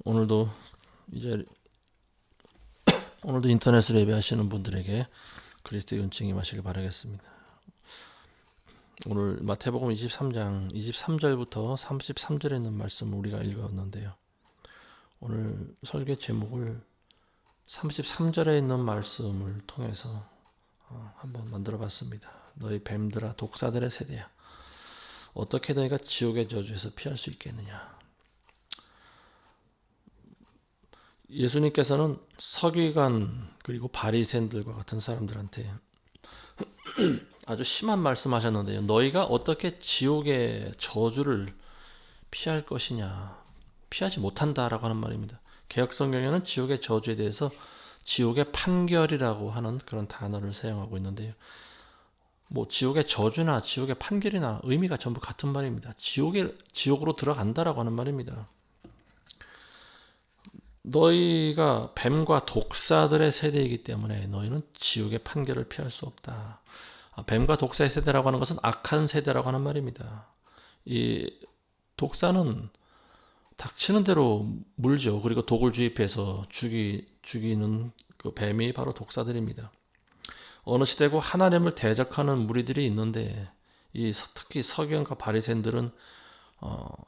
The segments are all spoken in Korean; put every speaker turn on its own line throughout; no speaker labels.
오늘도 이제 오늘도 인터넷으로 예배하시는 분들에게 그리스도의 은총이 임하시길 바라겠습니다. 오늘 마태복음 23장 23절부터 33절에 있는 말씀을 우리가 읽었는데요. 오늘 설교 제목을 33절에 있는 말씀을 통해서 한번 만들어 봤습니다. 너희 뱀들아 독사들의 세대야, 어떻게 너희가 지옥의 저주에서 피할 수 있겠느냐. 예수님께서는 서기관 그리고 바리새인들과 같은 사람들한테 아주 심한 말씀하셨는데요. 너희가 어떻게 지옥의 저주를 피할 것이냐. 피하지 못한다라고 하는 말입니다. 개역 성경에는 지옥의 저주에 대해서 지옥의 판결이라고 하는 그런 단어를 사용하고 있는데요. 뭐 지옥의 저주나 지옥의 판결이나 의미가 전부 같은 말입니다. 지옥으로 들어간다라고 하는 말입니다. 너희가 뱀과 독사들의 세대이기 때문에 너희는 지옥의 판결을 피할 수 없다. 뱀과 독사의 세대라고 하는 것은 악한 세대라고 하는 말입니다. 이 독사는 닥치는 대로 물죠. 그리고 독을 주입해서 죽이는 그 뱀이 바로 독사들입니다. 어느 시대고 하나님을 대적하는 무리들이 있는데 특히 서기관과 바리새인들은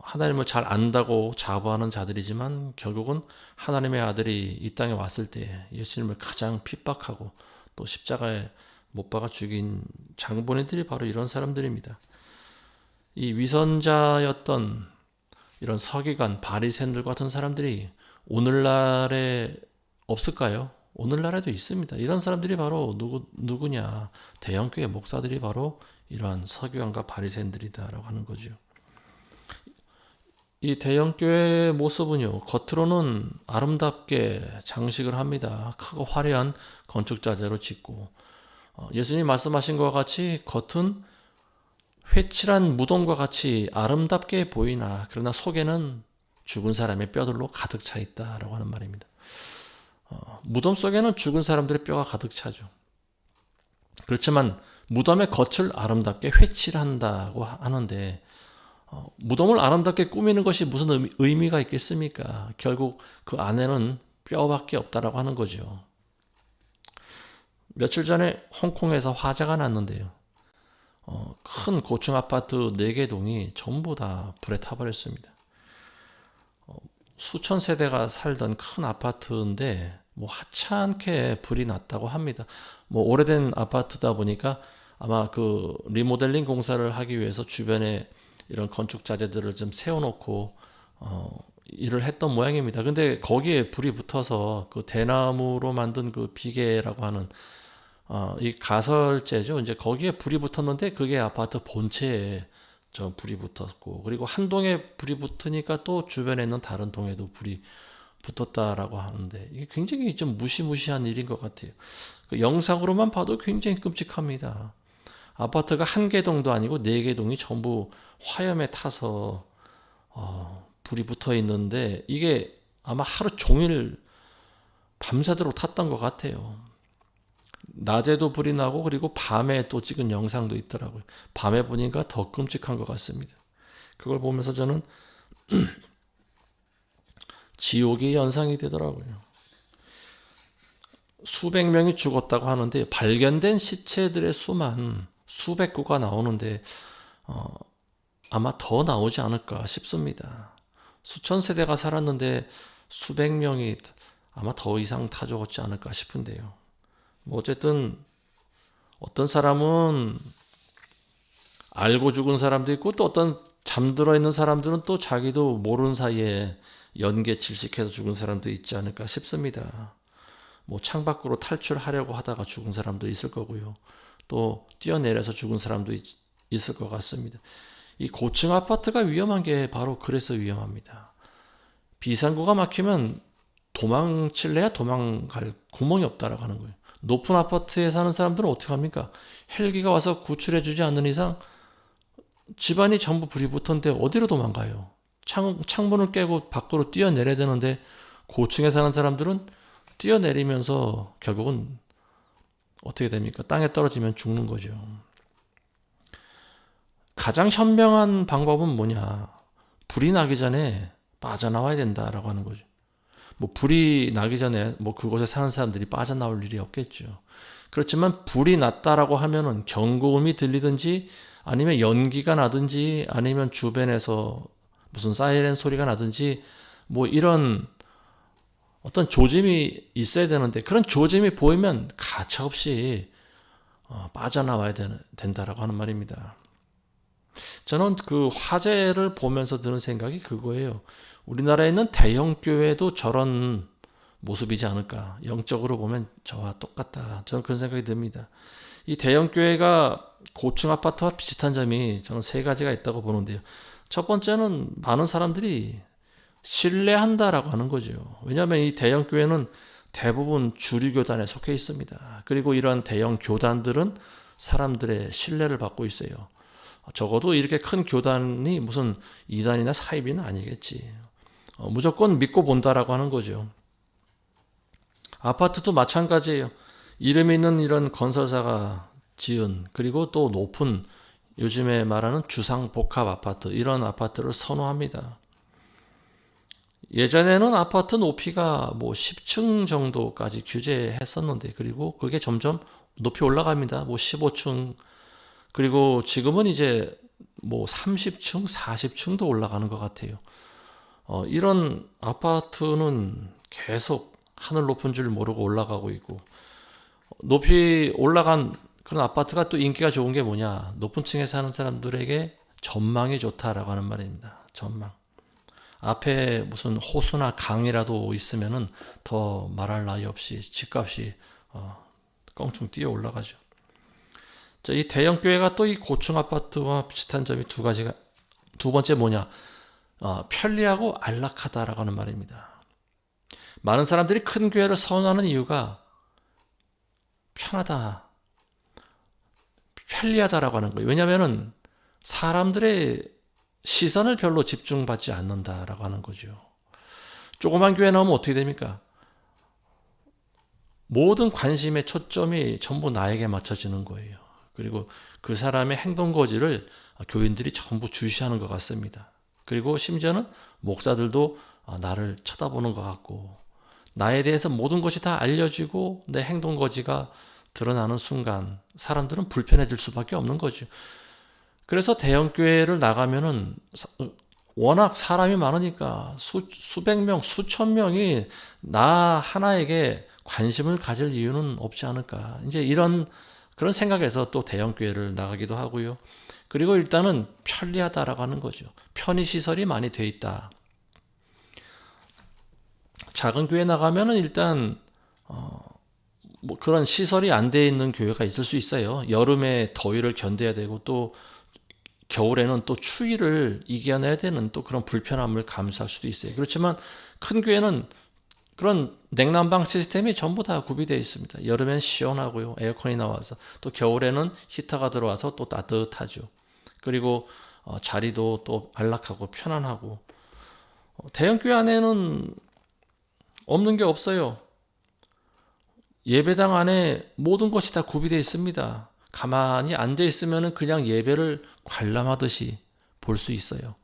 하나님을 잘 안다고 자부하는 자들이지만 결국은 하나님의 아들이 이 땅에 왔을 때 예수님을 가장 핍박하고 또 십자가에 못 박아 죽인 장본인들이 바로 이런 사람들입니다. 이 위선자였던 이런 서기관, 바리새인들 같은 사람들이 오늘날에 없을까요? 오늘날에도 있습니다. 이런 사람들이 바로 누구냐? 대형교회 목사들이 바로 이러한 서기관과 바리새인들이다라고 하는 거죠. 이 대형교회의 모습은요, 겉으로는 아름답게 장식을 합니다. 크고 화려한 건축자재로 짓고, 예수님 말씀하신 것과 같이 겉은 회칠한 무덤과 같이 아름답게 보이나 그러나 속에는 죽은 사람의 뼈들로 가득 차 있다라고 하는 말입니다. 무덤 속에는 죽은 사람들의 뼈가 가득 차죠. 그렇지만 무덤의 겉을 아름답게 회칠한다고 하는데 무덤을 아름답게 꾸미는 것이 무슨 의미가 있겠습니까? 결국 그 안에는 뼈밖에 없다라고 하는 거죠. 며칠 전에 홍콩에서 화재가 났는데요. 큰 고층 아파트 4개 동이 전부 다 불에 타버렸습니다. 수천 세대가 살던 큰 아파트인데 뭐 하찮게 불이 났다고 합니다. 뭐 오래된 아파트다 보니까 아마 그 리모델링 공사를 하기 위해서 주변에 이런 건축 자재들을 좀 세워놓고 일을 했던 모양입니다. 근데 거기에 불이 붙어서 그 대나무로 만든 그 비계라고 하는 이 가설재죠. 이제 거기에 불이 붙었는데 그게 아파트 본체에 저 불이 붙었고, 그리고 한 동에 불이 붙으니까 또 주변에 있는 다른 동에도 불이 붙었다라고 하는데 이게 굉장히 좀 무시무시한 일인 것 같아요. 그 영상으로만 봐도 굉장히 끔찍합니다. 아파트가 한 개 동도 아니고 4개 동이 전부 화염에 타서 불이 붙어 있는데 이게 아마 하루 종일 밤새도록 탔던 것 같아요. 낮에도 불이 나고 그리고 밤에 또 찍은 영상도 있더라고요. 밤에 보니까 더 끔찍한 것 같습니다. 그걸 보면서 저는 지옥이 연상이 되더라고요. 수백 명이 죽었다고 하는데 발견된 시체들의 수만 수백 구가 나오는데 아마 더 나오지 않을까 싶습니다. 수천 세대가 살았는데 수백 명이 아마 더 이상 다 죽었지 않을까 싶은데요. 뭐 어쨌든 어떤 사람은 알고 죽은 사람도 있고 또 어떤 잠들어 있는 사람들은 또 자기도 모르는 사이에 연계 질식해서 죽은 사람도 있지 않을까 싶습니다. 뭐 창밖으로 탈출하려고 하다가 죽은 사람도 있을 거고요. 또 뛰어내려서 죽은 사람도 있을 것 같습니다. 이 고층 아파트가 위험한 게 바로 그래서 위험합니다. 비상구가 막히면 도망칠래야 도망갈 구멍이 없다라고 하는 거예요. 높은 아파트에 사는 사람들은 어떻게 합니까? 헬기가 와서 구출해 주지 않는 이상 집안이 전부 불이 붙었는데 어디로 도망가요? 창문을 깨고 밖으로 뛰어내려야 되는데 고층에 사는 사람들은 뛰어내리면서 결국은 어떻게 됩니까? 땅에 떨어지면 죽는 거죠. 가장 현명한 방법은 뭐냐? 불이 나기 전에 빠져나와야 된다라고 하는 거죠. 뭐 불이 나기 전에 뭐 그곳에 사는 사람들이 빠져나올 일이 없겠죠. 그렇지만 불이 났다라고 하면은 경고음이 들리든지 아니면 연기가 나든지 아니면 주변에서 무슨 사이렌 소리가 나든지 뭐 이런 어떤 조짐이 있어야 되는데 그런 조짐이 보이면 가차없이 빠져나와야 된다라고 하는 말입니다. 저는 그 화재를 보면서 드는 생각이 그거예요. 우리나라에 있는 대형 교회도 저런 모습이지 않을까. 영적으로 보면 저와 똑같다. 저는 그런 생각이 듭니다. 이 대형 교회가 고층 아파트와 비슷한 점이 저는 세 가지가 있다고 보는데요. 첫 번째는 많은 사람들이 신뢰한다라고 하는 거죠. 왜냐하면 이 대형 교회는 대부분 주류교단에 속해 있습니다. 그리고 이러한 대형 교단들은 사람들의 신뢰를 받고 있어요. 적어도 이렇게 큰 교단이 무슨 이단이나 사이비는 아니겠지. 무조건 믿고 본다라고 하는 거죠. 아파트도 마찬가지예요. 이름 있는 이런 건설사가 지은 그리고 또 높은 요즘에 말하는 주상복합 아파트 이런 아파트를 선호합니다. 예전에는 아파트 높이가 뭐 10층 정도까지 규제했었는데 그리고 그게 점점 높이 올라갑니다. 뭐 15층 그리고 지금은 이제 뭐 30층, 40층도 올라가는 것 같아요. 이런 아파트는 계속 하늘 높은 줄 모르고 올라가고 있고 높이 올라간 그런 아파트가 또 인기가 좋은 게 뭐냐? 높은 층에 사는 사람들에게 전망이 좋다라고 하는 말입니다. 전망. 앞에 무슨 호수나 강이라도 있으면은 더 말할 나위 없이 집값이 껑충 뛰어 올라가죠. 자, 이 대형 교회가 또 이 고층 아파트와 비슷한 점이 두 가지가 두 번째 뭐냐? 편리하고 안락하다라고 하는 말입니다. 많은 사람들이 큰 교회를 선호하는 이유가 편하다, 편리하다라고 하는 거예요. 왜냐하면은 사람들의 시선을 별로 집중받지 않는다라고 하는 거죠. 조그만 교회 나오면 어떻게 됩니까? 모든 관심의 초점이 전부 나에게 맞춰지는 거예요. 그리고 그 사람의 행동 거지를 교인들이 전부 주시하는 것 같습니다. 그리고 심지어는 목사들도 나를 쳐다보는 것 같고 나에 대해서 모든 것이 다 알려지고 내 행동 거지가 드러나는 순간 사람들은 불편해질 수밖에 없는 거죠. 그래서 대형 교회를 나가면은 워낙 사람이 많으니까 수백 명, 수천 명이 나 하나에게 관심을 가질 이유는 없지 않을까. 이제 이런 그런 생각에서 또 대형 교회를 나가기도 하고요. 그리고 일단은 편리하다라고 하는 거죠. 편의 시설이 많이 돼 있다. 작은 교회 나가면은 일단 뭐 그런 시설이 안 돼 있는 교회가 있을 수 있어요. 여름에 더위를 견뎌야 되고 또 겨울에는 또 추위를 이겨내야 되는 또 그런 불편함을 감수할 수도 있어요. 그렇지만 큰 교회는 그런 냉난방 시스템이 전부 다 구비되어 있습니다. 여름엔 시원하고요. 에어컨이 나와서 또 겨울에는 히터가 들어와서 또 따뜻하죠. 그리고 자리도 또 안락하고 편안하고 대형 교회 안에는 없는 게 없어요. 예배당 안에 모든 것이 다 구비되어 있습니다. 가만히 앉아 있으면 그냥 예배를 관람하듯이 볼 수 있어요.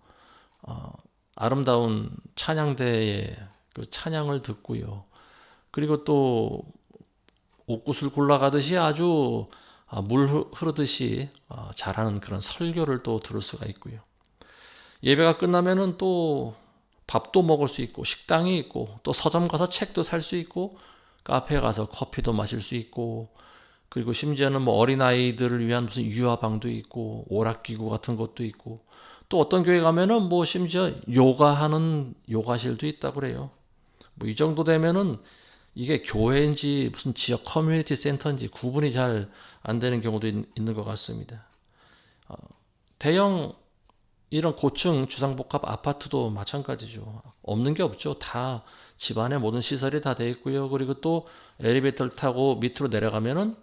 아름다운 찬양대의 그 찬양을 듣고요. 그리고 또 옥구슬 굴러가듯이 아주 물 흐르듯이 잘하는 그런 설교를 또 들을 수가 있고요. 예배가 끝나면은 또 밥도 먹을 수 있고 식당이 있고 또 서점 가서 책도 살 수 있고 카페에 가서 커피도 마실 수 있고 그리고 심지어는 뭐 어린아이들을 위한 무슨 유아방도 있고 오락기구 같은 것도 있고 또 어떤 교회 가면은 뭐 심지어 요가하는 요가실도 있다고 그래요. 뭐 이 정도 되면은 이게 교회인지 무슨 지역 커뮤니티 센터인지 구분이 잘 안 되는 경우도 있는 것 같습니다. 대형 이런 고층 주상복합 아파트도 마찬가지죠. 없는 게 없죠. 다 집안에 모든 시설이 다 돼 있고요. 그리고 또 엘리베이터를 타고 밑으로 내려가면은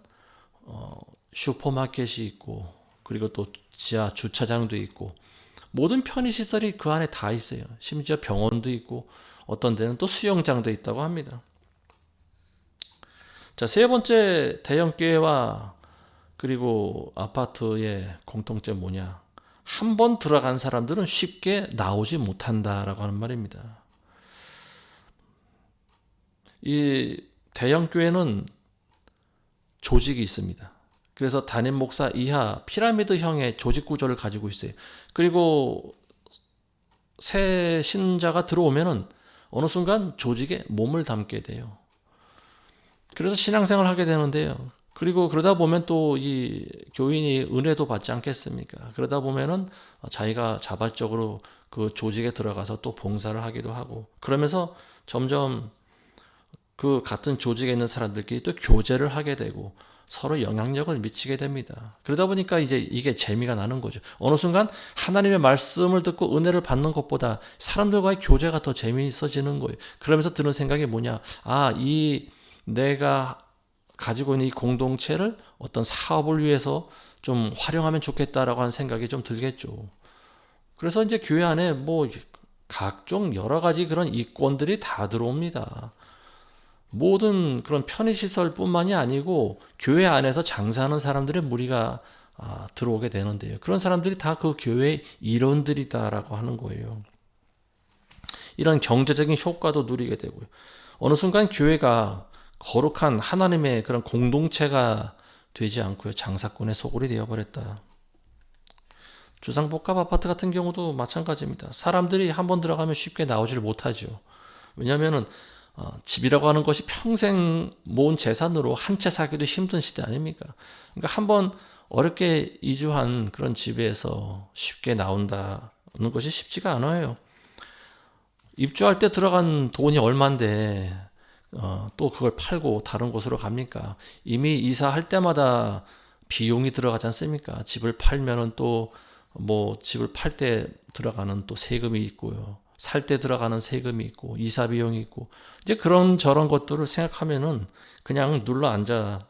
슈퍼마켓이 있고 그리고 또 지하 주차장도 있고 모든 편의시설이 그 안에 다 있어요. 심지어 병원도 있고 어떤 데는 또 수영장도 있다고 합니다. 자, 세 번째 대형 교회와 그리고 아파트의 공통점 뭐냐? 한 번 들어간 사람들은 쉽게 나오지 못한다라고 하는 말입니다. 이 대형 교회는 조직이 있습니다. 그래서 담임 목사 이하 피라미드형의 조직 구조를 가지고 있어요. 그리고 새 신자가 들어오면은 어느 순간 조직에 몸을 담게 돼요. 그래서 신앙생활을 하게 되는데요. 그리고 그러다 보면 또 이 교인이 은혜도 받지 않겠습니까? 그러다 보면은 자기가 자발적으로 그 조직에 들어가서 또 봉사를 하기도 하고, 그러면서 점점 그 같은 조직에 있는 사람들끼리 또 교제를 하게 되고 서로 영향력을 미치게 됩니다. 그러다 보니까 이제 이게 재미가 나는 거죠. 어느 순간 하나님의 말씀을 듣고 은혜를 받는 것보다 사람들과의 교제가 더 재미있어지는 거예요. 그러면서 드는 생각이 뭐냐? 이 내가 가지고 있는 이 공동체를 어떤 사업을 위해서 좀 활용하면 좋겠다라고 하는 생각이 좀 들겠죠. 그래서 이제 교회 안에 뭐 각종 여러 가지 그런 이권들이 다 들어옵니다. 모든 그런 편의시설뿐만이 아니고 교회 안에서 장사하는 사람들의 무리가 들어오게 되는데요. 그런 사람들이 다 그 교회의 일원들이다라고 하는 거예요. 이런 경제적인 효과도 누리게 되고요. 어느 순간 교회가 거룩한 하나님의 그런 공동체가 되지 않고요. 장사꾼의 소굴이 되어버렸다. 주상복합 아파트 같은 경우도 마찬가지입니다. 사람들이 한번 들어가면 쉽게 나오질 못하죠. 왜냐하면 집이라고 하는 것이 평생 모은 재산으로 한 채 사기도 힘든 시대 아닙니까? 그러니까 한번 어렵게 이주한 그런 집에서 쉽게 나온다는 것이 쉽지가 않아요. 입주할 때 들어간 돈이 얼만데 또 그걸 팔고 다른 곳으로 갑니까? 이미 이사할 때마다 비용이 들어가지 않습니까? 집을 팔면은 또 뭐 집을 팔 때 들어가는 또 세금이 있고요. 살 때 들어가는 세금이 있고 이사 비용이 있고 이제 그런 저런 것들을 생각하면은 그냥 눌러 앉아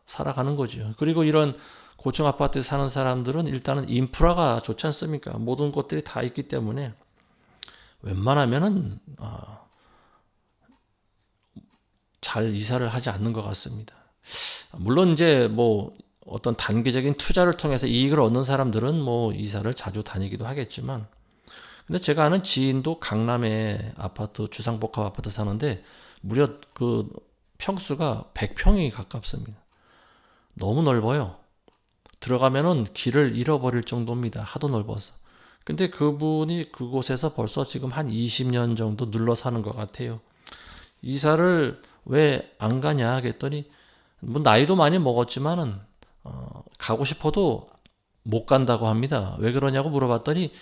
살아가는 거죠. 그리고 이런 고층 아파트에 사는 사람들은 일단은 인프라가 좋지 않습니까? 모든 것들이 다 있기 때문에 웬만하면은 잘 이사를 하지 않는 것 같습니다. 물론 이제 뭐 어떤 단기적인 투자를 통해서 이익을 얻는 사람들은 뭐 이사를 자주 다니기도 하겠지만, 근데 제가 아는 지인도 강남에 아파트, 주상복합 아파트 사는데 무려 그 평수가 100평이 가깝습니다. 너무 넓어요. 들어가면은 길을 잃어버릴 정도입니다. 하도 넓어서. 근데 그분이 그곳에서 벌써 지금 한 20년 정도 눌러 사는 것 같아요. 이사를 왜 안 가냐 했더니 뭐 나이도 많이 먹었지만은 가고 싶어도 못 간다고 합니다. 왜 그러냐고 물어봤더니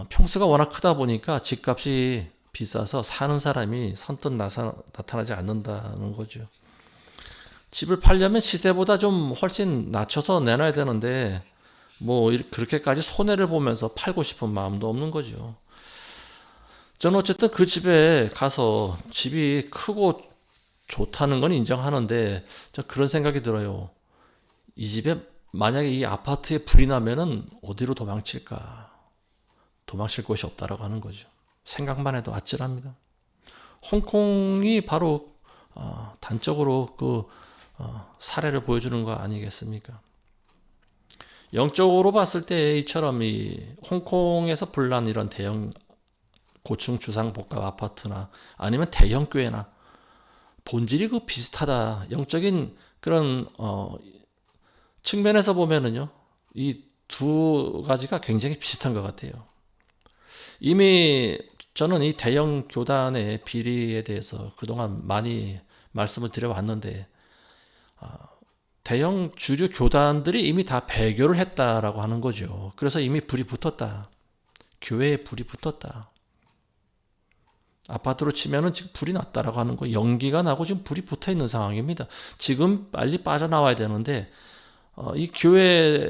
평수가 워낙 크다 보니까 집값이 비싸서 사는 사람이 선뜻 나타나지 않는다는 거죠. 집을 팔려면 시세보다 좀 훨씬 낮춰서 내놔야 되는데 뭐 그렇게까지 손해를 보면서 팔고 싶은 마음도 없는 거죠. 저는 어쨌든 그 집에 가서 집이 크고 좋다는 건 인정하는데 저 그런 생각이 들어요. 이 집에 만약에 이 아파트에 불이 나면은 어디로 도망칠까? 도망칠 곳이 없다라고 하는 거죠. 생각만 해도 아찔합니다. 홍콩이 바로 단적으로 그 사례를 보여주는 거 아니겠습니까? 영적으로 봤을 때 이처럼 이 홍콩에서 불난 이런 대형 고층 주상복합 아파트나 아니면 대형 교회나 본질이 그 비슷하다. 영적인 그런 측면에서 보면은요, 이 두 가지가 굉장히 비슷한 것 같아요. 이미 저는 이 대형 교단의 비리에 대해서 그동안 많이 말씀을 드려왔는데, 대형 주류 교단들이 이미 다 배교를 했다라고 하는 거죠. 그래서 이미 불이 붙었다. 교회에 불이 붙었다. 아파트로 치면은 지금 불이 났다라고 하는 거, 연기가 나고 지금 불이 붙어 있는 상황입니다. 지금 빨리 빠져나와야 되는데, 이 교회에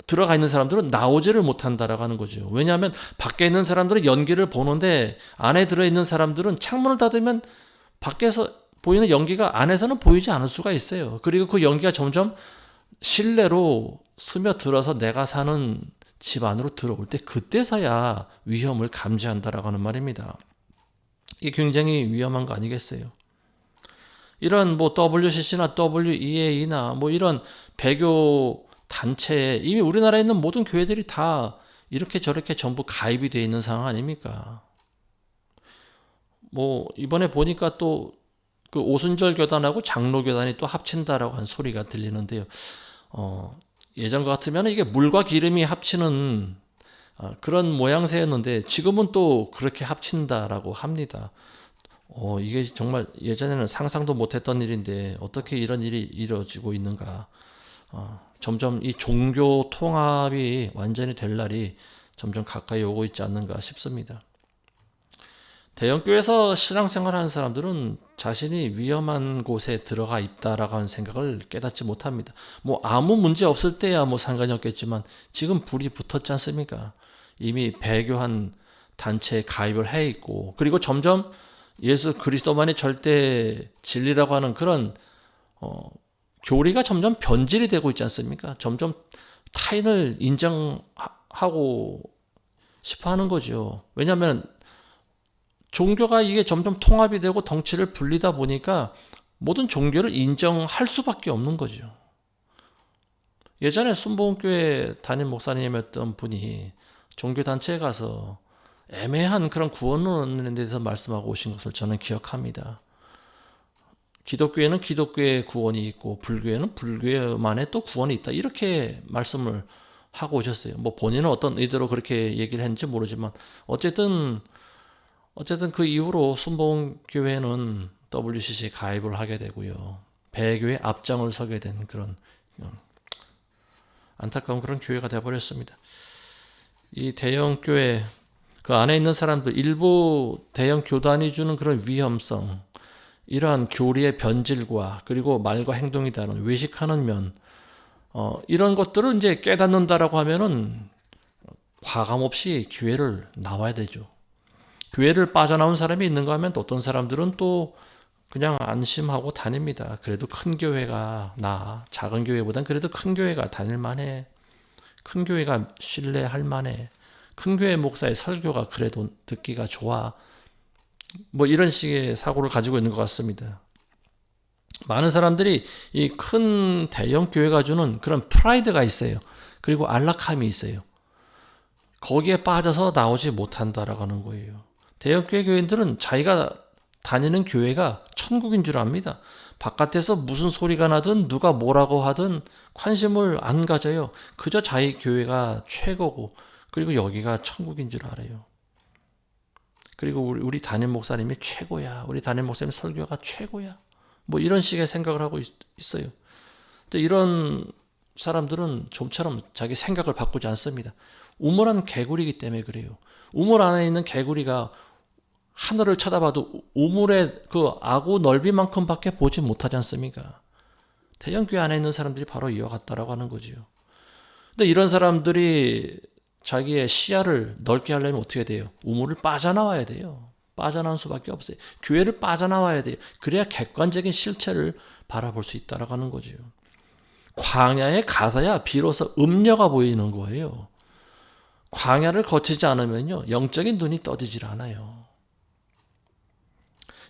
들어가 있는 사람들은 나오지를 못한다라고 하는 거죠. 왜냐하면 밖에 있는 사람들은 연기를 보는데 안에 들어있는 사람들은 창문을 닫으면 밖에서 보이는 연기가 안에서는 보이지 않을 수가 있어요. 그리고 그 연기가 점점 실내로 스며들어서 내가 사는 집 안으로 들어올 때 그때서야 위험을 감지한다라고 하는 말입니다. 이게 굉장히 위험한 거 아니겠어요? 이런 뭐 WCC나 WEA나 뭐 이런 배교 단체에 이미 우리나라에 있는 모든 교회들이 다 이렇게 저렇게 전부 가입이 되어 있는 상황 아닙니까? 뭐 이번에 보니까 또 그 오순절 교단하고 장로 교단이 또 합친다라고 한 소리가 들리는데요. 예전 같으면 이게 물과 기름이 합치는 그런 모양새였는데 지금은 또 그렇게 합친다라고 합니다. 이게 정말 예전에는 상상도 못했던 일인데 어떻게 이런 일이 이루어지고 있는가. 점점 이 종교 통합이 완전히 될 날이 점점 가까이 오고 있지 않는가 싶습니다. 대형교회에서 신앙생활하는 사람들은 자신이 위험한 곳에 들어가 있다라고 하는 생각을 깨닫지 못합니다. 뭐 아무 문제 없을 때야 뭐 상관이 없겠지만 지금 불이 붙었지 않습니까? 이미 배교한 단체에 가입을 해 있고, 그리고 점점 예수 그리스도만이 절대 진리라고 하는 그런 교리가 점점 변질이 되고 있지 않습니까? 점점 타인을 인정하고 싶어 하는 거죠. 왜냐하면 종교가 이게 점점 통합이 되고 덩치를 불리다 보니까 모든 종교를 인정할 수밖에 없는 거죠. 예전에 순복음교회 담임 목사님이었던 분이 종교단체에 가서 애매한 그런 구원론에 대해서 말씀하고 오신 것을 저는 기억합니다. 기독교에는 기독교의 구원이 있고 불교에는 불교만의 또 구원이 있다, 이렇게 말씀을 하고 오셨어요. 뭐 본인은 어떤 의도로 그렇게 얘기를 했는지 모르지만 어쨌든 그 이후로 순복음교회는 WCC에 가입을 하게 되고요. 배교의 앞장을 서게 된 그런 안타까운 그런 교회가 되어버렸습니다. 이 대형교회 그 안에 있는 사람들, 일부 대형 교단이 주는 그런 위험성, 이러한 교리의 변질과 그리고 말과 행동이 다른 외식하는 면, 이런 것들을 이제 깨닫는다라고 하면은 과감 없이 교회를 나와야 되죠. 교회를 빠져나온 사람이 있는가 하면 또 어떤 사람들은 또 그냥 안심하고 다닙니다. 그래도 큰 교회가 작은 교회보단 그래도 큰 교회가 다닐만해. 큰 교회가 신뢰할 만해. 큰 교회 목사의 설교가 그래도 듣기가 좋아. 뭐 이런 식의 사고를 가지고 있는 것 같습니다. 많은 사람들이 이 큰 대형 교회가 주는 그런 프라이드가 있어요. 그리고 안락함이 있어요. 거기에 빠져서 나오지 못한다라고 하는 거예요. 대형교회 교인들은 자기가 다니는 교회가 천국인 줄 압니다. 바깥에서 무슨 소리가 나든 누가 뭐라고 하든 관심을 안 가져요. 그저 자기 교회가 최고고, 그리고 여기가 천국인 줄 알아요. 그리고 우리 담임 목사님이 최고야. 우리 담임 목사님 설교가 최고야. 뭐 이런 식의 생각을 하고 있어요. 근데 이런 사람들은 좀처럼 자기 생각을 바꾸지 않습니다. 우물한 개구리이기 때문에 그래요. 우물 안에 있는 개구리가 하늘을 쳐다봐도 우물의 그 아구 넓이만큼밖에 보지 못하지 않습니까? 대형교회 안에 있는 사람들이 바로 이와 같다라고 하는 거죠. 근데 이런 사람들이 자기의 시야를 넓게 하려면 어떻게 돼요? 우물을 빠져나와야 돼요. 빠져나올 수밖에 없어요. 교회를 빠져나와야 돼요. 그래야 객관적인 실체를 바라볼 수 있다라고 하는 거죠. 광야에 가서야 비로소 음녀가 보이는 거예요. 광야를 거치지 않으면요, 영적인 눈이 떠지질 않아요.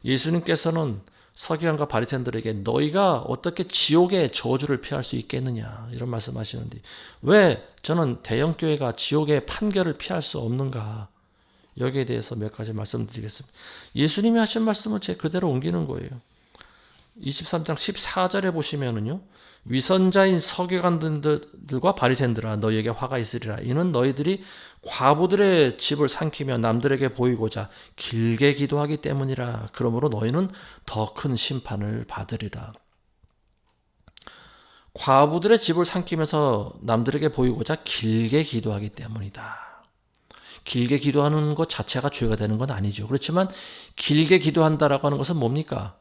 예수님께서는 서기관과 바리새인들에게 너희가 어떻게 지옥의 저주를 피할 수 있겠느냐, 이런 말씀하시는데 왜 저는 대형교회가 지옥의 판결을 피할 수 없는가, 여기에 대해서 몇 가지 말씀드리겠습니다. 예수님이 하신 말씀을 제 그대로 옮기는 거예요. 23장 14절에 보시면은요, 위선자인 서기관들과 바리새인들아 너희에게 화가 있으리라. 이는 너희들이 과부들의 집을 삼키며 남들에게 보이고자 길게 기도하기 때문이라. 그러므로 너희는 더 큰 심판을 받으리라. 과부들의 집을 삼키면서 남들에게 보이고자 길게 기도하기 때문이다. 길게 기도하는 것 자체가 죄가 되는 건 아니죠. 그렇지만 길게 기도한다라고 하는 것은 뭡니까?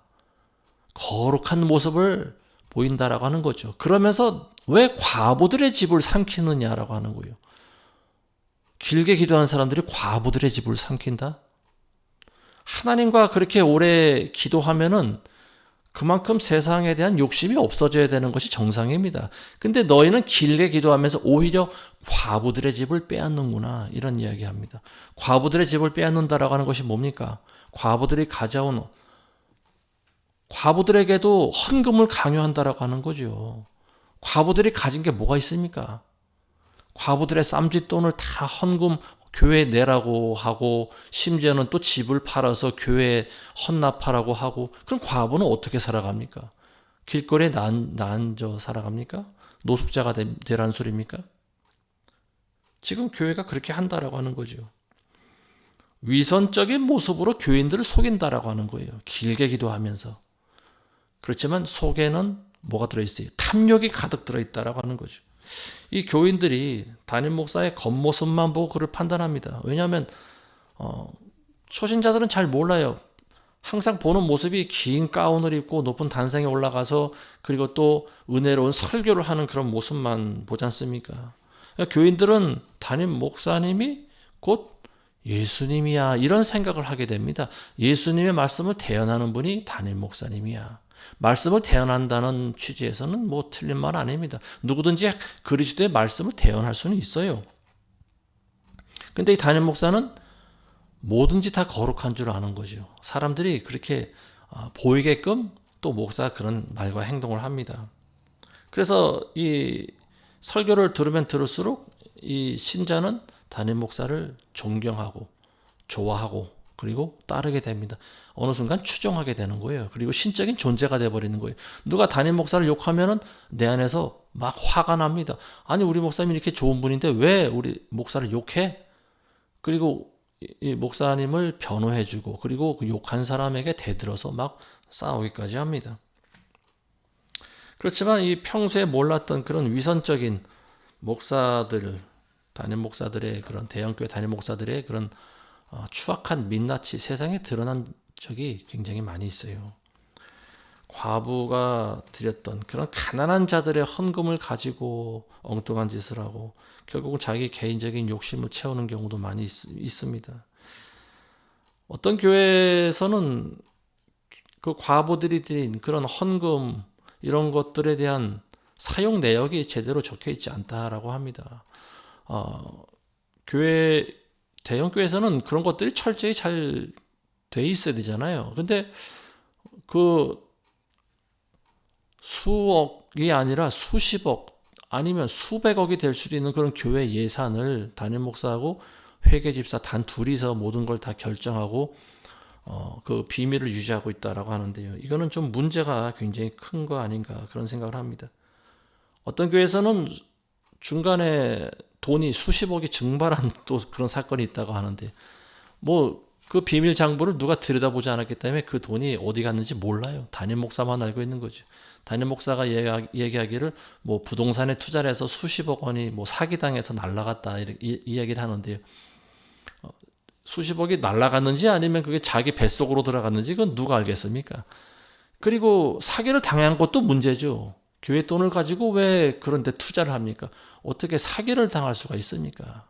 거룩한 모습을 보인다라고 하는 거죠. 그러면서 왜 과부들의 집을 삼키느냐라고 하는 거예요. 길게 기도하는 사람들이 과부들의 집을 삼킨다? 하나님과 그렇게 오래 기도하면은 그만큼 세상에 대한 욕심이 없어져야 되는 것이 정상입니다. 근데 너희는 길게 기도하면서 오히려 과부들의 집을 빼앗는구나, 이런 이야기합니다. 과부들의 집을 빼앗는다라고 하는 것이 뭡니까? 과부들이 가져온, 과부들에게도 헌금을 강요한다라고 하는 거죠. 과부들이 가진 게 뭐가 있습니까? 과부들의 쌈짓돈을 다 헌금, 교회 내라고 하고 심지어는 또 집을 팔아서 교회에 헌납하라고 하고, 그럼 과부는 어떻게 살아갑니까? 길거리에 나앉아 살아갑니까? 노숙자가 되라는 소리입니까? 지금 교회가 그렇게 한다라고 하는 거죠. 위선적인 모습으로 교인들을 속인다라고 하는 거예요. 길게 기도하면서. 그렇지만 속에는 뭐가 들어있어요? 탐욕이 가득 들어있다라고 하는 거죠. 이 교인들이 담임 목사의 겉모습만 보고 그를 판단합니다. 왜냐하면 초신자들은 잘 몰라요. 항상 보는 모습이 긴 가운을 입고 높은 단상에 올라가서 그리고 또 은혜로운 설교를 하는 그런 모습만 보지 않습니까? 교인들은 담임 목사님이 곧 예수님이야, 이런 생각을 하게 됩니다. 예수님의 말씀을 대언하는 분이 담임 목사님이야. 말씀을 대언한다는 취지에서는 뭐 틀린 말 아닙니다. 누구든지 그리스도의 말씀을 대언할 수는 있어요. 근데 이 담임 목사는 뭐든지 다 거룩한 줄 아는 거죠. 사람들이 그렇게 보이게끔 또 목사가 그런 말과 행동을 합니다. 그래서 이 설교를 들으면 들을수록 이 신자는 담임 목사를 존경하고 좋아하고 그리고 따르게 됩니다. 어느 순간 추종하게 되는 거예요. 그리고 신적인 존재가 되어버리는 거예요. 누가 담임 목사를 욕하면은 내 안에서 막 화가 납니다. 아니, 우리 목사님이 이렇게 좋은 분인데 왜 우리 목사를 욕해? 그리고 이 목사님을 변호해주고 그리고 그 욕한 사람에게 대들어서 막 싸우기까지 합니다. 그렇지만 이 평소에 몰랐던 그런 위선적인 목사들, 담임 목사들의 그런 대형교회 담임 목사들의 그런 추악한 민낯이 세상에 드러난 적이 굉장히 많이 있어요. 과부가 드렸던 그런 가난한 자들의 헌금을 가지고 엉뚱한 짓을 하고 결국은 자기 개인적인 욕심을 채우는 경우도 많이 있습니다. 어떤 교회에서는 그 과부들이 드린 그런 헌금 이런 것들에 대한 사용 내역이 제대로 적혀 있지 않다라고 합니다. 교회 대형 교회에서는 그런 것들이 철저히 잘 돼 있어야 되잖아요. 근데 그 수억이 아니라 수십억 아니면 수백억이 될 수도 있는 그런 교회 예산을 담임 목사하고 회계 집사 단 둘이서 모든 걸 다 결정하고 그 비밀을 유지하고 있다라고 하는데요. 이거는 좀 문제가 굉장히 큰 거 아닌가 그런 생각을 합니다. 어떤 교회에서는 중간에 돈이 수십억이 증발한 또 그런 사건이 있다고 하는데 뭐 그 비밀 장부를 누가 들여다보지 않았기 때문에 그 돈이 어디 갔는지 몰라요. 담임 목사만 알고 있는 거죠. 담임 목사가 얘기하기를 뭐 부동산에 투자를 해서 수십억 원이 뭐 사기당해서 날라갔다 이렇게 이야기를 하는데요. 수십억이 날라갔는지 아니면 그게 자기 뱃속으로 들어갔는지 그건 누가 알겠습니까? 그리고 사기를 당한 것도 문제죠. 교회 돈을 가지고 왜 그런 데 투자를 합니까? 어떻게 사기를 당할 수가 있습니까?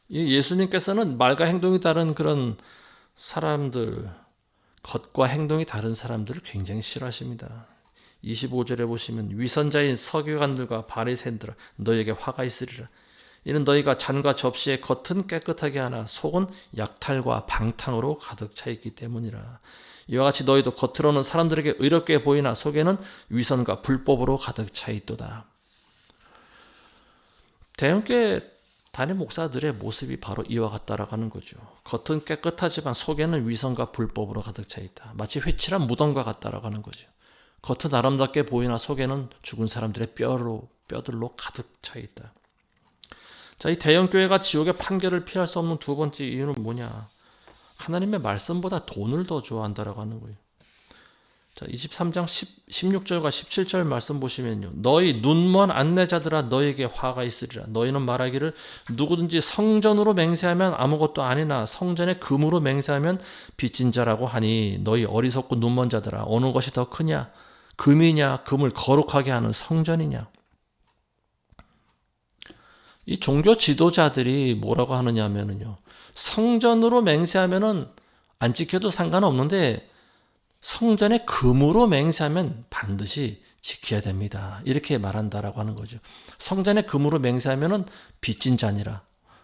예수님께서는 말과 행동이 다른 그런 사람들, 겉과 행동이 다른 사람들을 굉장히 싫어하십니다. 25절에 보시면 위선자인 서기관들과 바리새인들아 너희에게 화가 있으리라. 이는 너희가 잔과 접시의 겉은 깨끗하게 하나 속은 약탈과 방탕으로 가득 차 있기 때문이라. 이와 같이 너희도 겉으로는 사람들에게 의롭게 보이나 속에는 위선과 불법으로 가득 차 있도다. 대형교회 담임 목사들의 모습이 바로 이와 같다라고 하는 거죠. 겉은 깨끗하지만 속에는 위선과 불법으로 가득 차 있다. 마치 회칠한 무덤과 같다라고 하는 거죠. 겉은 아름답게 보이나 속에는 죽은 사람들의 뼈들로 가득 차 있다. 자, 이 대형교회가 지옥의 판결을 피할 수 없는 두 번째 이유는 뭐냐? 하나님의 말씀보다 돈을 더 좋아한다라고 하는 거예요. 자, 23장 16절과 17절 말씀 보시면요. 너희 눈먼 안내자들아 너희에게 화가 있으리라. 너희는 말하기를 누구든지 성전으로 맹세하면 아무것도 아니나 성전의 금으로 맹세하면 빚진 자라고 하니 너희 어리석고 눈먼 자들아 어느 것이 더 크냐? 금이냐? 금을 거룩하게 하는 성전이냐? 이 종교 지도자들이 뭐라고 하느냐면요. 성전으로 맹세하면은 안 지켜도 상관없는데 성전의 금으로 맹세하면 반드시 지켜야 됩니다. 이렇게 말한다라고 하는 거죠. 성전의 금으로 맹세하면은 빚진 자니라.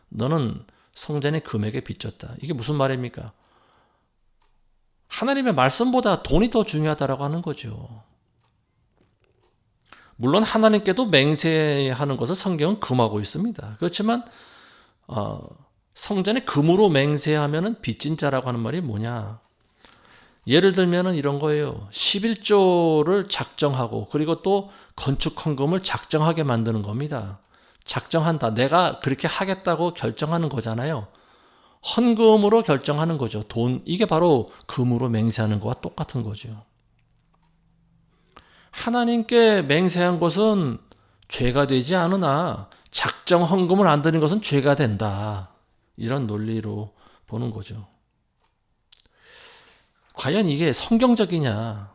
너는 성전의 금에게 빚졌다. 이게 무슨 말입니까? 하나님의 말씀보다 돈이 더 중요하다라고 하는 거죠. 물론 하나님께도 맹세하는 것을 성경은 금하고 있습니다. 그렇지만 성전에 금으로 맹세하면은 빚진 자라고 하는 말이 뭐냐? 예를 들면은 이런 거예요. 11조를 작정하고 그리고 또 건축 헌금을 작정하게 만드는 겁니다. 작정한다. 내가 그렇게 하겠다고 결정하는 거잖아요. 헌금으로 결정하는 거죠. 돈, 이게 바로 금으로 맹세하는 것과 똑같은 거죠. 하나님께 맹세한 것은 죄가 되지 않으나 작정 헌금을 안 드리는 것은 죄가 된다. 이런 논리로 보는 거죠. 과연 이게 성경적이냐?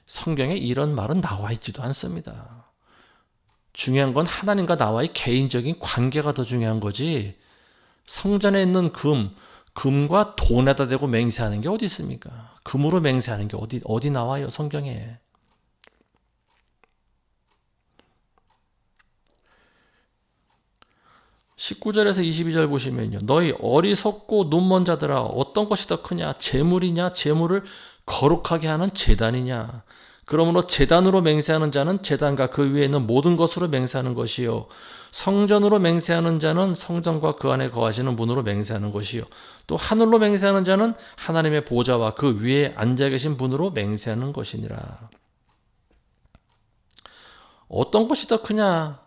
성경에 이런 말은 나와 있지도 않습니다. 중요한 건 하나님과 나와의 개인적인 관계가 더 중요한 거지, 성전에 있는 금과 돈에다 대고 맹세하는 게 어디 있습니까? 금으로 맹세하는 게 어디 나와요, 성경에? (19절에서 22절) 보시면요. 너희 어리석고 눈먼 자들아, 어떤 것이 더 크냐? 재물이냐? 재물을 거룩하게 하는 제단이냐? 그러므로 제단으로 맹세하는 자는 제단과 그 위에 있는 모든 것으로 맹세하는 것이요, 성전으로 맹세하는 자는 성전과 그 안에 거하시는 분으로 맹세하는 것이요, 또 하늘로 맹세하는 자는 하나님의 보좌와 그 위에 앉아 계신 분으로 맹세하는 것이니라. 어떤 것이 더 크냐?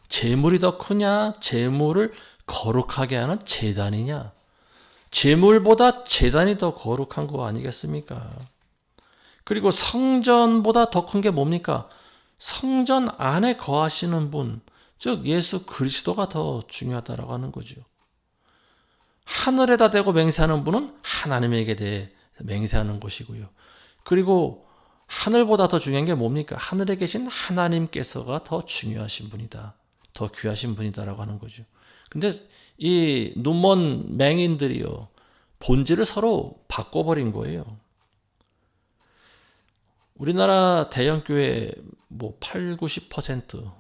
재물이 더 크냐? 재물을 거룩하게 하는 제단이냐? 재물보다 제단이 더 거룩한 거 아니겠습니까? 그리고 성전보다 더 큰 게 뭡니까? 성전 안에 거하시는 분, 즉 예수 그리스도가 더 중요하다라고 하는 거죠. 하늘에다 대고 맹세하는 분은 하나님에게 대해 맹세하는 것이고요. 그리고 하늘보다 더 중요한 게 뭡니까? 하늘에 계신 하나님께서가 더 중요하신 분이다. 더 귀하신 분이다라고 하는 거죠. 근데 이 눈먼 맹인들이요, 본질을 서로 바꿔버린 거예요. 우리나라 대형교회 8, 90%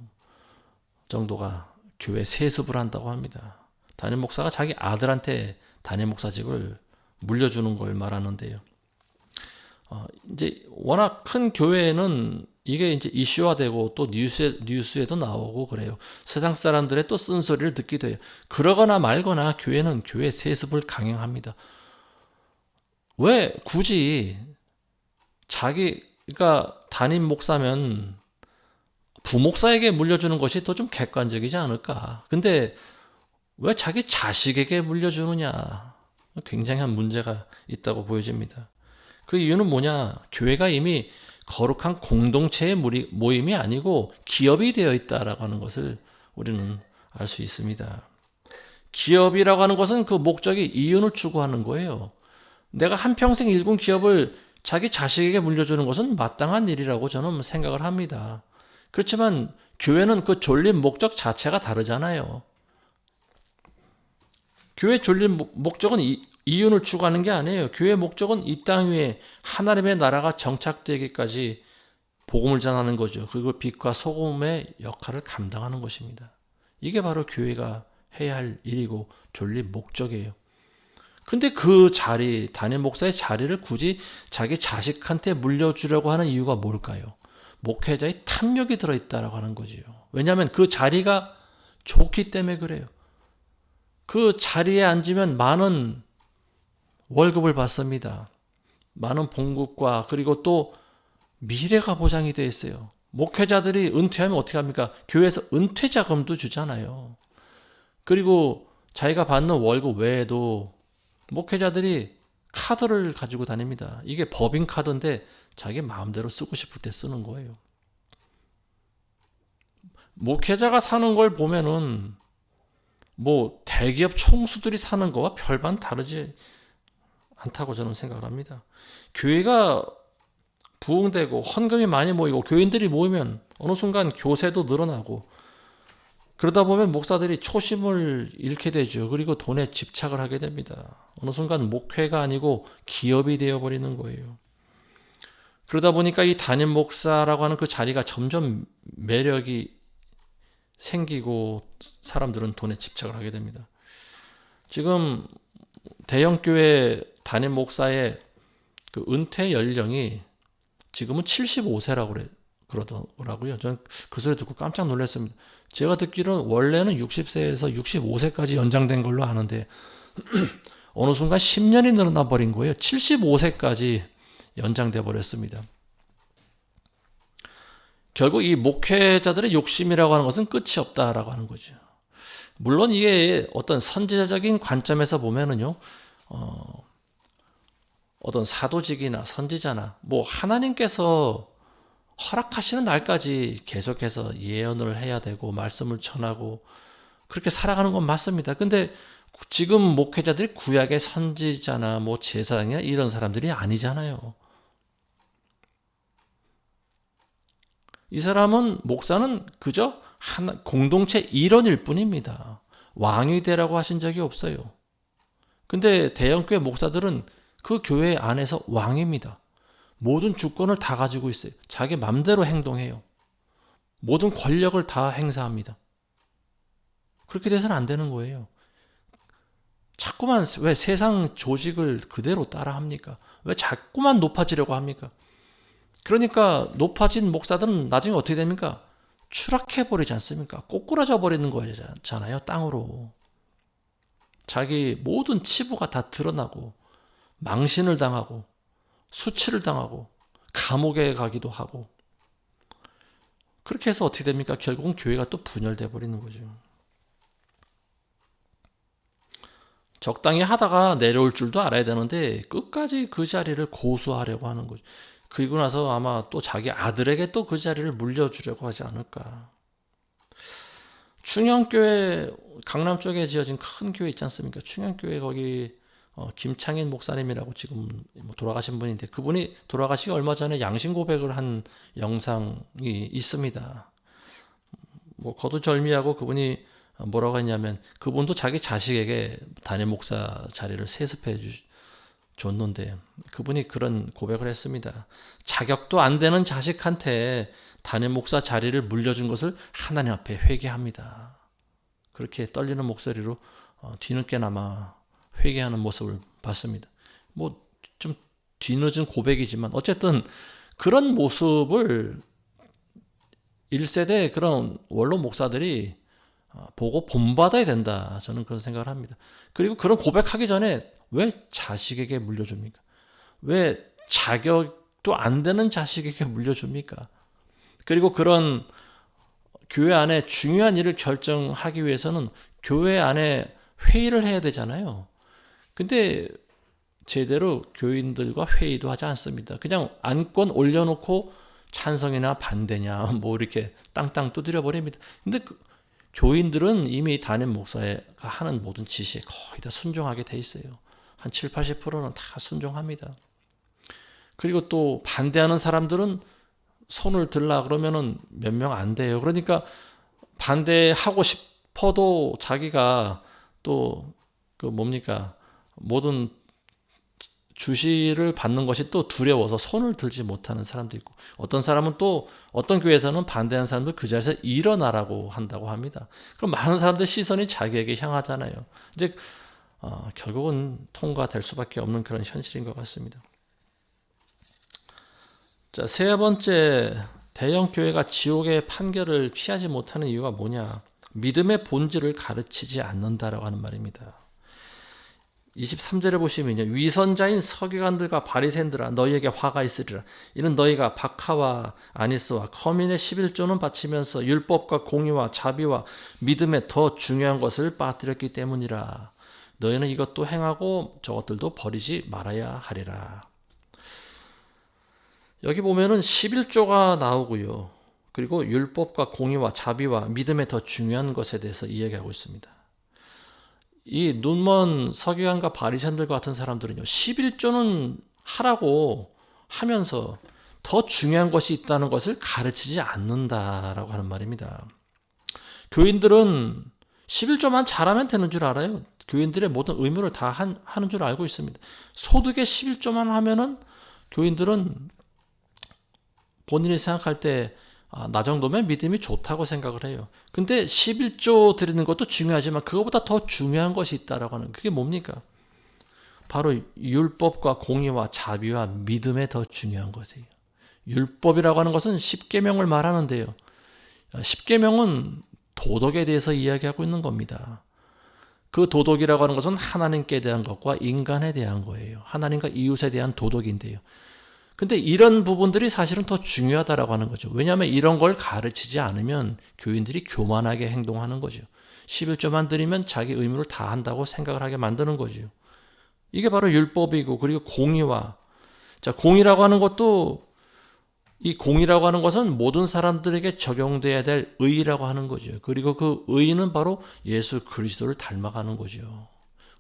정도가 교회 세습을 한다고 합니다. 담임 목사가 자기 아들한테 담임 목사직을 물려주는 걸 말하는데요. 이제 워낙 큰 교회는 이게 이제 이슈화되고 또 뉴스에도 나오고 그래요. 세상 사람들의 또 쓴소리를 듣기도 해요. 그러거나 말거나 교회는 교회 세습을 강행합니다. 왜 굳이 그러니까 담임 목사면 부목사에게 물려주는 것이 더 좀 객관적이지 않을까? 근데 왜 자기 자식에게 물려주느냐? 굉장한 문제가 있다고 보여집니다. 그 이유는 뭐냐? 교회가 이미 거룩한 공동체의 모임이 아니고 기업이 되어 있다라고 하는 것을 우리는 알 수 있습니다. 기업이라고 하는 것은 그 목적이 이윤을 추구하는 거예요. 내가 한평생 일군 기업을 자기 자식에게 물려주는 것은 마땅한 일이라고 저는 생각을 합니다. 그렇지만 교회는 그 존립 목적 자체가 다르잖아요. 교회 존립 목적은 이윤을 추구하는 게 아니에요. 교회의 목적은 이 땅 위에 하나님의 나라가 정착되기까지 복음을 전하는 거죠. 그리고 빛과 소금의 역할을 감당하는 것입니다. 이게 바로 교회가 해야 할 일이고 존립 목적이에요. 근데 그 담임 목사의 자리를 굳이 자기 자식한테 물려주려고 하는 이유가 뭘까요? 목회자의 탐욕이 들어있다라고 하는 거지요. 왜냐하면 그 자리가 좋기 때문에 그래요. 그 자리에 앉으면 많은 월급을 받습니다. 많은 봉급과 그리고 또 미래가 보장이 되어 있어요. 목회자들이 은퇴하면 어떻게 합니까? 교회에서 은퇴 자금도 주잖아요. 그리고 자기가 받는 월급 외에도 목회자들이 카드를 가지고 다닙니다. 이게 법인 카드인데 자기 마음대로 쓰고 싶을 때 쓰는 거예요. 목회자가 사는 걸 보면은 대기업 총수들이 사는 거와 별반 다르지 않다고 저는 생각을 합니다. 교회가 부흥되고 헌금이 많이 모이고 교인들이 모이면 어느 순간 교세도 늘어나고 그러다 보면 목사들이 초심을 잃게 되죠. 그리고 돈에 집착을 하게 됩니다. 어느 순간 목회가 아니고 기업이 되어버리는 거예요. 그러다 보니까 이 담임 목사라고 하는 그 자리가 점점 매력이 생기고 사람들은 돈에 집착을 하게 됩니다. 지금 대형교회 담임 목사의 그 은퇴 연령이 지금은 75세라고 그러더라고요. 저는 그 소리 듣고 깜짝 놀랐습니다. 제가 듣기로는 원래는 60세에서 65세까지 연장된 걸로 아는데 어느 순간 10년이 늘어나 버린 거예요. 75세까지 연장돼 버렸습니다. 결국 이 목회자들의 욕심이라고 하는 것은 끝이 없다라고 하는 거죠. 물론 이게 어떤 선지자적인 관점에서 보면은요, 어떤 사도직이나 선지자나 뭐 하나님께서 허락하시는 날까지 계속해서 예언을 해야 되고 말씀을 전하고 그렇게 살아가는 건 맞습니다. 근데 지금 목회자들이 구약의 선지자나 뭐 제사장이나 이런 사람들이 아니잖아요. 이 사람은 목사는 그저 하나 공동체 일원일 뿐입니다. 왕이 되라고 하신 적이 없어요. 근데 대형교회 목사들은 그 교회 안에서 왕입니다. 모든 주권을 다 가지고 있어요. 자기 맘대로 행동해요. 모든 권력을 다 행사합니다. 그렇게 돼서는 안 되는 거예요. 자꾸만 왜 세상 조직을 그대로 따라합니까? 왜 자꾸만 높아지려고 합니까? 그러니까 높아진 목사들은 나중에 어떻게 됩니까? 추락해버리지 않습니까? 꼬꾸라져 버리는 거잖아요. 땅으로. 자기 모든 치부가 다 드러나고 망신을 당하고 수치를 당하고 감옥에 가기도 하고 그렇게 해서 어떻게 됩니까? 결국은 교회가 또 분열돼 버리는 거죠. 적당히 하다가 내려올 줄도 알아야 되는데 끝까지 그 자리를 고수하려고 하는 거죠. 그리고 나서 아마 또 자기 아들에게 또 그 자리를 물려주려고 하지 않을까. 충영교회 강남 쪽에 지어진 큰 교회 있지 않습니까? 충영교회 거기 김창인 목사님이라고 지금 돌아가신 분인데 그분이 돌아가시기 얼마 전에 양심 고백을 한 영상이 있습니다. 뭐 거두절미하고 그분이 뭐라고 했냐면 그분도 자기 자식에게 담임 목사 자리를 세습해 줬는데 그분이 그런 고백을 했습니다. 자격도 안 되는 자식한테 담임 목사 자리를 물려준 것을 하나님 앞에 회개합니다. 그렇게 떨리는 목소리로 뒤늦게나마 회개하는 모습을 봤습니다. 뭐 좀 뒤늦은 고백이지만 어쨌든 그런 모습을 1세대 그런 원로 목사들이 보고 본받아야 된다. 저는 그런 생각을 합니다. 그리고 그런 고백하기 전에 왜 자식에게 물려줍니까? 왜 자격도 안 되는 자식에게 물려줍니까? 그리고 그런 교회 안에 중요한 일을 결정하기 위해서는 교회 안에 회의를 해야 되잖아요. 근데 제대로 교인들과 회의도 하지 않습니다. 그냥 안건 올려놓고 찬성이나 반대냐 뭐 이렇게 땅땅 두드려 버립니다. 근데 교인들은 이미 담임 목사가 하는 모든 지시에 거의 다 순종하게 돼 있어요. 한 7, 80%는 다 순종합니다. 그리고 또 반대하는 사람들은 손을 들라 그러면은 몇 명 안 돼요. 그러니까 반대하고 싶어도 자기가 또 그 뭡니까? 모든 주시를 받는 것이 또 두려워서 손을 들지 못하는 사람도 있고 어떤 사람은 또 어떤 교회에서는 반대하는 사람들 그 자리에서 일어나라고 한다고 합니다. 그럼 많은 사람들 시선이 자기에게 향하잖아요. 이제 결국은 통과될 수밖에 없는 그런 현실인 것 같습니다. 자, 세 번째 대형 교회가 지옥의 판결을 피하지 못하는 이유가 뭐냐? 믿음의 본질을 가르치지 않는다라고 하는 말입니다. 23절에 보시면요. 위선자인 서기관들과 바리새인들아 너희에게 화가 있으리라. 이는 너희가 박하와 아니스와 커민의 11조는 바치면서 율법과 공의와 자비와 믿음에 더 중요한 것을 빠뜨렸기 때문이라. 너희는 이것도 행하고 저것들도 버리지 말아야 하리라. 여기 보면은 11조가 나오고요. 그리고 율법과 공의와 자비와 믿음에 더 중요한 것에 대해서 이야기하고 있습니다. 이 눈먼 서기관과 바리새인들과 같은 사람들은요. 11조는 하라고 하면서 더 중요한 것이 있다는 것을 가르치지 않는다라고 하는 말입니다. 교인들은 11조만 잘하면 되는 줄 알아요. 교인들의 모든 의무를 다 하는 줄 알고 있습니다. 소득의 11조만 하면은 교인들은 본인이 생각할 때 나 정도면 믿음이 좋다고 생각을 해요. 근데 11조 드리는 것도 중요하지만 그것보다 더 중요한 것이 있다라고 하는 그게 뭡니까? 바로 율법과 공의와 자비와 믿음에 더 중요한 것이에요. 율법이라고 하는 것은 십계명을 말하는데요. 십계명은 도덕에 대해서 이야기하고 있는 겁니다. 그 도덕이라고 하는 것은 하나님께 대한 것과 인간에 대한 거예요. 하나님과 이웃에 대한 도덕인데요. 근데 이런 부분들이 사실은 더 중요하다라고 하는 거죠. 왜냐하면 이런 걸 가르치지 않으면 교인들이 교만하게 행동하는 거죠. 11조만 드리면 자기 의무를 다 한다고 생각을 하게 만드는 거죠. 이게 바로 율법이고, 그리고 공의와, 자, 공의라고 하는 것도, 이 공의라고 하는 것은 모든 사람들에게 적용돼야 될 의라고 하는 거죠. 그리고 그 의는 바로 예수 그리스도를 닮아가는 거죠.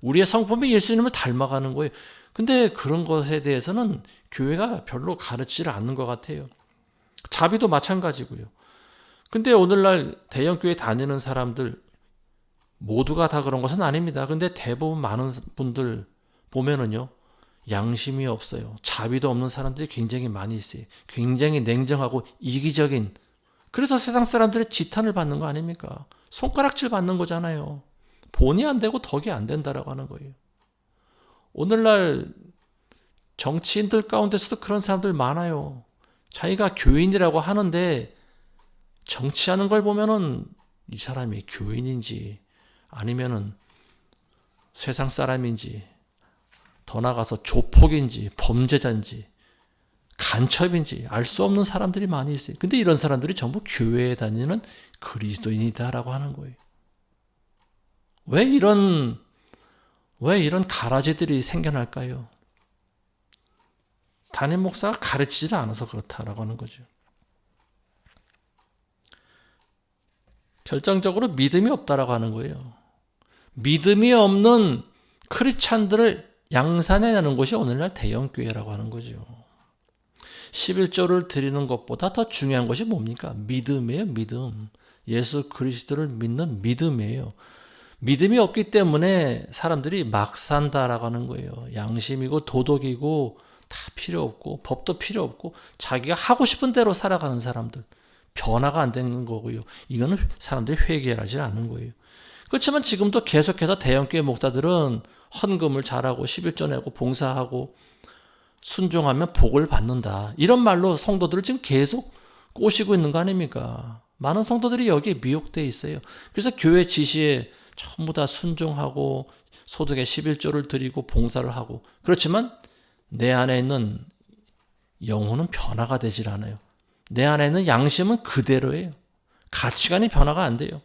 우리의 성품이 예수님을 닮아가는 거예요. 근데 그런 것에 대해서는 교회가 별로 가르치지를 않는 것 같아요. 자비도 마찬가지고요. 근데 오늘날 대형교회 다니는 사람들 모두가 다 그런 것은 아닙니다. 근데 대부분 많은 분들 보면은요, 양심이 없어요. 자비도 없는 사람들이 굉장히 많이 있어요. 굉장히 냉정하고 이기적인. 그래서 세상 사람들의 지탄을 받는 거 아닙니까? 손가락질 받는 거잖아요. 본의 안 되고 덕이 안 된다라고 하는 거예요. 오늘날 정치인들 가운데서도 그런 사람들 많아요. 자기가 교인이라고 하는데 정치하는 걸 보면은 이 사람이 교인인지 아니면은 세상 사람인지 더 나아가서 조폭인지 범죄자인지 간첩인지 알 수 없는 사람들이 많이 있어요. 근데 이런 사람들이 전부 교회에 다니는 그리스도인이다라고 하는 거예요. 왜 이런 가라지들이 생겨날까요? 담임 목사가 가르치지를 않아서 그렇다라고 하는 거죠. 결정적으로 믿음이 없다라고 하는 거예요. 믿음이 없는 크리스찬들을 양산해내는 것이 오늘날 대형교회라고 하는 거죠. 11조를 드리는 것보다 더 중요한 것이 뭡니까? 믿음이에요. 믿음. 예수 그리스도를 믿는 믿음이에요. 믿음이 없기 때문에 사람들이 막 산다라고 하는 거예요. 양심이고 도덕이고 다 필요 없고 법도 필요 없고 자기가 하고 싶은 대로 살아가는 사람들. 변화가 안 되는 거고요. 이거는 사람들이 회개하지 않는 거예요. 그렇지만 지금도 계속해서 대형교회 목사들은 헌금을 잘하고 11조 내고 봉사하고 순종하면 복을 받는다. 이런 말로 성도들을 지금 계속 꼬시고 있는 거 아닙니까? 많은 성도들이 여기에 미혹되어 있어요. 그래서 교회 지시에 전부 다 순종하고 소득의 11조를 드리고 봉사를 하고, 그렇지만 내 안에 있는 영혼은 변화가 되질 않아요. 내 안에 있는 양심은 그대로예요. 가치관이 변화가 안 돼요.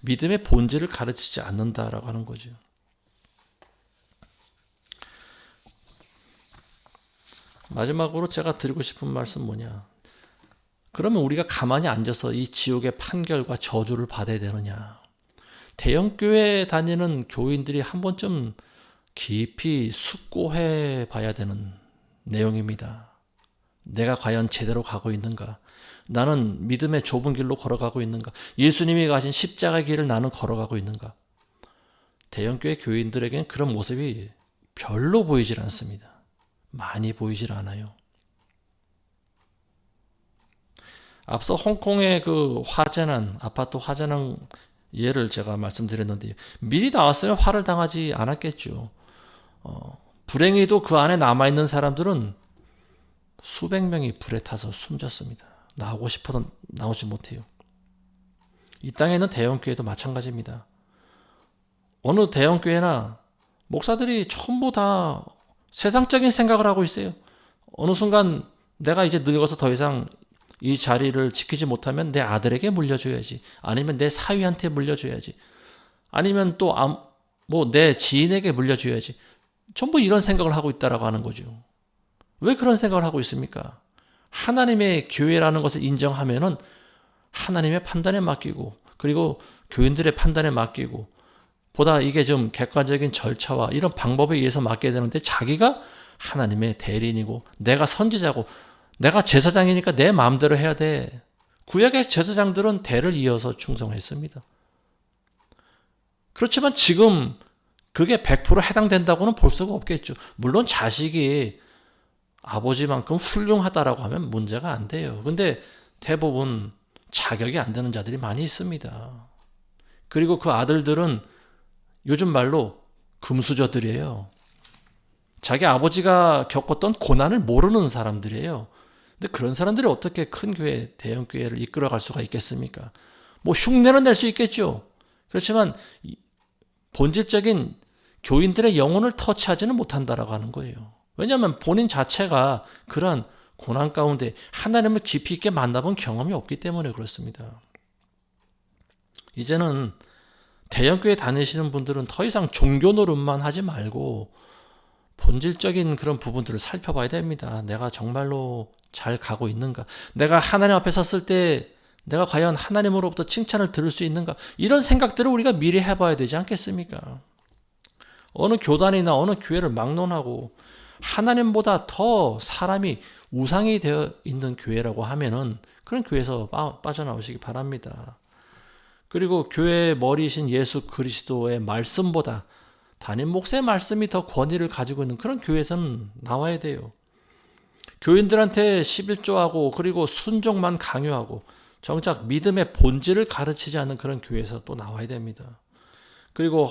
믿음의 본질을 가르치지 않는다라고 하는 거죠. 마지막으로 제가 드리고 싶은 말씀 뭐냐? 그러면 우리가 가만히 앉아서 이 지옥의 판결과 저주를 받아야 되느냐? 대형교회 다니는 교인들이 한 번쯤 깊이 숙고해 봐야 되는 내용입니다. 내가 과연 제대로 가고 있는가? 나는 믿음의 좁은 길로 걸어가고 있는가? 예수님이 가신 십자가의 길을 나는 걸어가고 있는가? 대형교회 교인들에게는 그런 모습이 별로 보이질 않습니다. 많이 보이질 않아요. 앞서 홍콩의 그 화재난, 아파트 화재난 예를 제가 말씀드렸는데 미리 나왔으면 화를 당하지 않았겠죠. 불행히도 그 안에 남아있는 사람들은 수백 명이 불에 타서 숨졌습니다. 나오고 싶어도 나오지 못해요. 이 땅에 있는 대형교회도 마찬가지입니다. 어느 대형교회나 목사들이 전부 다 세상적인 생각을 하고 있어요. 어느 순간 내가 이제 늙어서 더 이상 이 자리를 지키지 못하면 내 아들에게 물려줘야지. 아니면 내 사위한테 물려줘야지. 아니면 또 내 지인에게 물려줘야지. 전부 이런 생각을 하고 있다라고 하는 거죠. 왜 그런 생각을 하고 있습니까? 하나님의 교회라는 것을 인정하면은 하나님의 판단에 맡기고, 그리고 교인들의 판단에 맡기고, 보다 이게 좀 객관적인 절차와 이런 방법에 의해서 맡겨야 되는데 자기가 하나님의 대리인이고 내가 선지자고 내가 제사장이니까 내 마음대로 해야 돼. 구약의 제사장들은 대를 이어서 충성했습니다. 그렇지만 지금 그게 100% 해당된다고는 볼 수가 없겠죠. 물론 자식이 아버지만큼 훌륭하다라고 하면 문제가 안 돼요. 근데 대부분 자격이 안 되는 자들이 많이 있습니다. 그리고 그 아들들은 요즘 말로 금수저들이에요. 자기 아버지가 겪었던 고난을 모르는 사람들이에요. 근데 그런 사람들이 어떻게 큰 교회, 대형 교회를 이끌어갈 수가 있겠습니까? 뭐 흉내는 낼 수 있겠죠. 그렇지만 본질적인 교인들의 영혼을 터치하지는 못한다라고 하는 거예요. 왜냐하면 본인 자체가 그러한 고난 가운데 하나님을 깊이 있게 만나본 경험이 없기 때문에 그렇습니다. 이제는 대형교회 다니시는 분들은 더 이상 종교 노릇만 하지 말고 본질적인 그런 부분들을 살펴봐야 됩니다. 내가 정말로 잘 가고 있는가? 내가 하나님 앞에 섰을 때 내가 과연 하나님으로부터 칭찬을 들을 수 있는가? 이런 생각들을 우리가 미리 해봐야 되지 않겠습니까? 어느 교단이나 어느 교회를 막론하고 하나님보다 더 사람이 우상이 되어 있는 교회라고 하면은 그런 교회에서 빠져나오시기 바랍니다. 그리고 교회의 머리이신 예수 그리스도의 말씀보다 담임 목사의 말씀이 더 권위를 가지고 있는 그런 교회에서는 나와야 돼요. 교인들한테 11조하고 그리고 순종만 강요하고 정작 믿음의 본질을 가르치지 않는 그런 교회에서 또 나와야 됩니다. 그리고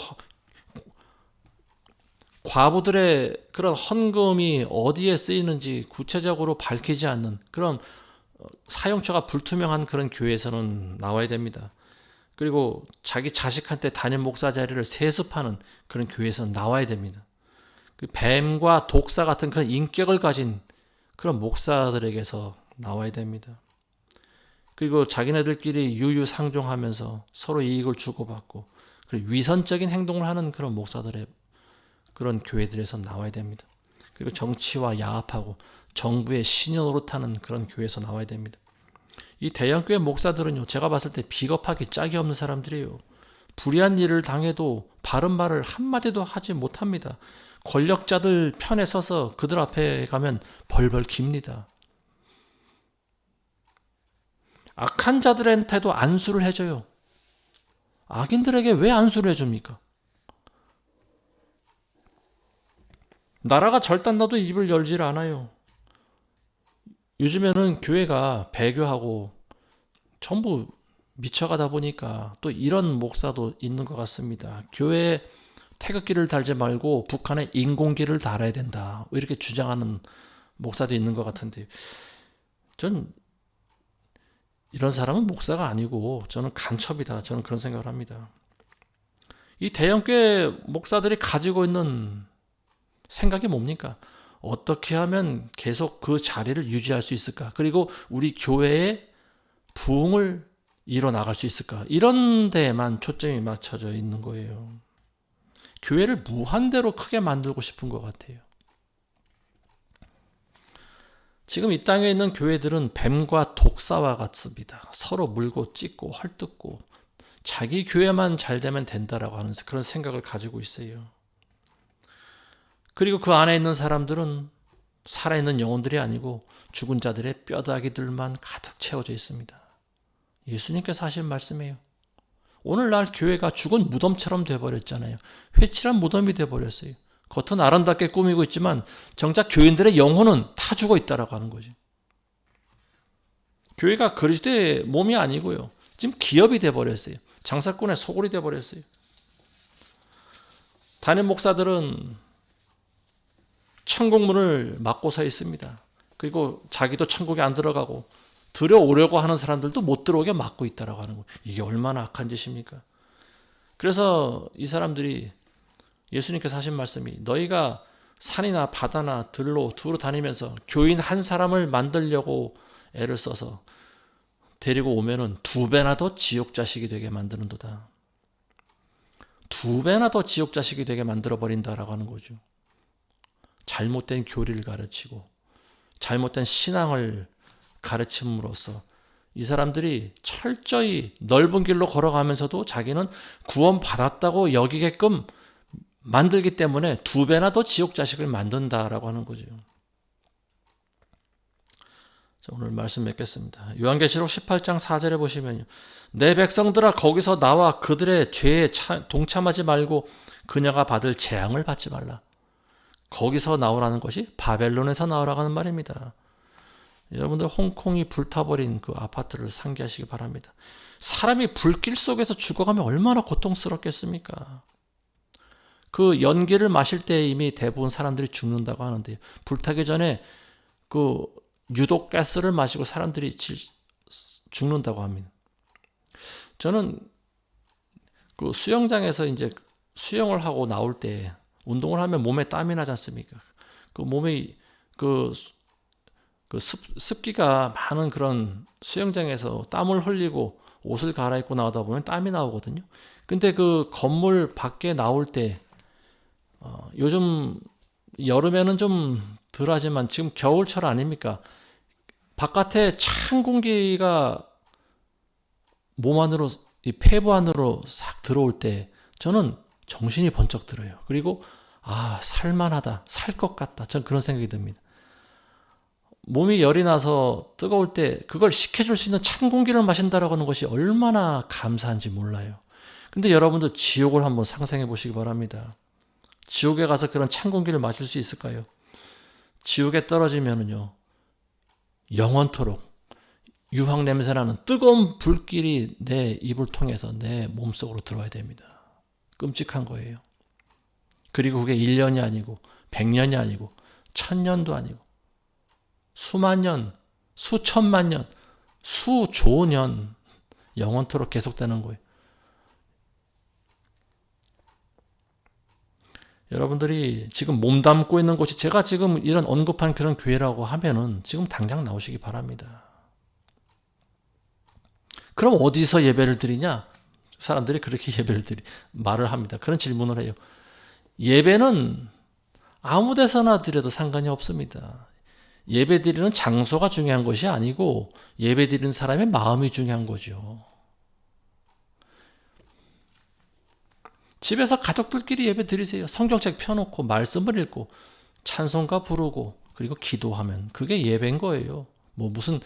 과부들의 그런 헌금이 어디에 쓰이는지 구체적으로 밝히지 않는 그런 사용처가 불투명한 그런 교회에서는 나와야 됩니다. 그리고 자기 자식한테 담임 목사 자리를 세습하는 그런 교회에서는 나와야 됩니다. 그 뱀과 독사 같은 그런 인격을 가진 그런 목사들에게서 나와야 됩니다. 그리고 자기네들끼리 유유상종하면서 서로 이익을 주고받고 그리고 위선적인 행동을 하는 그런 목사들의 그런 교회들에서 나와야 됩니다. 그리고 정치와 야합하고 정부의 신여 노릇하는 그런 교회에서 나와야 됩니다. 이 대형교회 목사들은요, 제가 봤을 때 비겁하기 짝이 없는 사람들이에요. 불의한 일을 당해도 바른 말을 한마디도 하지 못합니다. 권력자들 편에 서서 그들 앞에 가면 벌벌 깁니다. 악한 자들한테도 안수를 해줘요. 악인들에게 왜 안수를 해줍니까? 나라가 절단나도 입을 열질 않아요. 요즘에는 교회가 배교하고 전부 미쳐가다 보니까 또 이런 목사도 있는 것 같습니다. 교회에 태극기를 달지 말고 북한에 인공기를 달아야 된다, 이렇게 주장하는 목사도 있는 것 같은데, 전 이런 사람은 목사가 아니고 저는 간첩이다, 저는 그런 생각을 합니다. 이 대형교회 목사들이 가지고 있는 생각이 뭡니까? 어떻게 하면 계속 그 자리를 유지할 수 있을까? 그리고 우리 교회의 부흥을 이뤄나갈 수 있을까? 이런 데에만 초점이 맞춰져 있는 거예요. 교회를 무한대로 크게 만들고 싶은 것 같아요. 지금 이 땅에 있는 교회들은 뱀과 독사와 같습니다. 서로 물고 찢고 헐뜯고 자기 교회만 잘 되면 된다라고 하는 그런 생각을 가지고 있어요. 그리고 그 안에 있는 사람들은 살아있는 영혼들이 아니고 죽은 자들의 뼈다귀들만 가득 채워져 있습니다. 예수님께서 하신 말씀이에요. 오늘날 교회가 죽은 무덤처럼 돼버렸잖아요. 회칠한 무덤이 돼버렸어요. 겉은 아름답게 꾸미고 있지만 정작 교인들의 영혼은 다 죽어 있다라고 하는 거죠. 교회가 그리스도의 몸이 아니고요, 지금 기업이 돼버렸어요. 장사꾼의 소굴이 돼버렸어요. 담임 목사들은 천국문을 막고 서 있습니다. 그리고 자기도 천국에 안 들어가고 들어오려고 하는 사람들도 못 들어오게 막고 있다라고 하는 거예요. 이게 얼마나 악한 짓입니까? 그래서 이 사람들이, 예수님께서 하신 말씀이, 너희가 산이나 바다나 들로 두루 다니면서 교인 한 사람을 만들려고 애를 써서 데리고 오면은 2배나 더 지옥 자식이 되게 만드는도다. 2배나 더 지옥 자식이 되게 만들어 버린다라고 하는 거죠. 잘못된 교리를 가르치고 잘못된 신앙을 가르침으로써 이 사람들이 철저히 넓은 길로 걸어가면서도 자기는 구원받았다고 여기게끔 만들기 때문에 2배나 더 지옥 자식을 만든다라고 하는 거죠. 자, 오늘 말씀 맺겠습니다. 요한계시록 18장 4절에 보시면요, 내 백성들아 거기서 나와 그들의 죄에 동참하지 말고 그녀가 받을 재앙을 받지 말라. 거기서 나오라는 것이 바벨론에서 나오라고 하는 말입니다. 여러분들 홍콩이 불타버린 그 아파트를 상기하시기 바랍니다. 사람이 불길 속에서 죽어가면 얼마나 고통스럽겠습니까? 그 연기를 마실 때 이미 대부분 사람들이 죽는다고 하는데요. 불타기 전에 그 유독 가스를 마시고 사람들이 죽는다고 합니다. 저는 그 수영장에서 이제 수영을 하고 나올 때 운동을 하면 몸에 땀이 나지 않습니까? 그 몸에 그 습기가 많은 그런 수영장에서 땀을 흘리고 옷을 갈아입고 나오다 보면 땀이 나오거든요. 근데 그 건물 밖에 나올 때 요즘 여름에는 좀 덜하지만 지금 겨울철 아닙니까? 바깥에 찬 공기가 몸 안으로, 이 폐부 안으로 싹 들어올 때 저는 정신이 번쩍 들어요. 그리고 살만하다, 살 것 같다. 전 그런 생각이 듭니다. 몸이 열이 나서 뜨거울 때 그걸 식혀줄 수 있는 찬 공기를 마신다라고 하는 것이 얼마나 감사한지 몰라요. 근데 여러분도 지옥을 한번 상상해 보시기 바랍니다. 지옥에 가서 그런 찬 공기를 마실 수 있을까요? 지옥에 떨어지면은요, 영원토록 유황 냄새나는 뜨거운 불길이 내 입을 통해서 내 몸속으로 들어와야 됩니다. 끔찍한 거예요. 그리고 그게 1년이 아니고 100년이 아니고 1000년도 아니고 수만 년, 수천만 년, 수조 년 영원토록 계속되는 거예요. 여러분들이 지금 몸담고 있는 곳이 제가 지금 이런 언급한 그런 교회라고 하면은 지금 당장 나오시기 바랍니다. 그럼 어디서 예배를 드리냐? 사람들이 그렇게 말을 합니다. 그런 질문을 해요. 예배는 아무 데서나 드려도 상관이 없습니다. 예배 드리는 장소가 중요한 것이 아니고 예배 드리는 사람의 마음이 중요한 거죠. 집에서 가족들끼리 예배 드리세요. 성경책 펴놓고 말씀을 읽고 찬송가 부르고 그리고 기도하면 그게 예배인 거예요. 뭐 무슨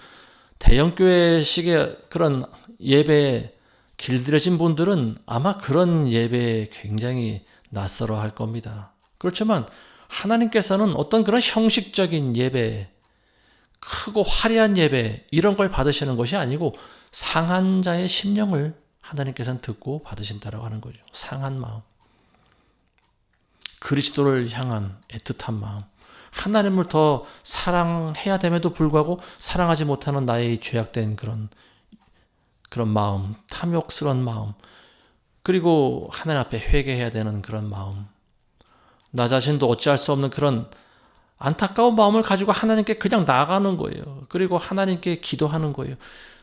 대형교회식의 그런 예배에 길들여진 분들은 아마 그런 예배에 굉장히 낯설어 할 겁니다. 그렇지만 하나님께서는 어떤 그런 형식적인 예배, 크고 화려한 예배 이런 걸 받으시는 것이 아니고 상한 자의 심령을 하나님께서는 듣고 받으신다라고 하는 거죠. 상한 마음, 그리스도를 향한 애틋한 마음, 하나님을 더 사랑해야 됨에도 불구하고 사랑하지 못하는 나의 죄악된 그런 마음, 탐욕스러운 마음, 그리고 하나님 앞에 회개해야 되는 그런 마음, 나 자신도 어찌할 수 없는 그런 안타까운 마음을 가지고 하나님께 그냥 나가는 거예요. 그리고 하나님께 기도하는 거예요.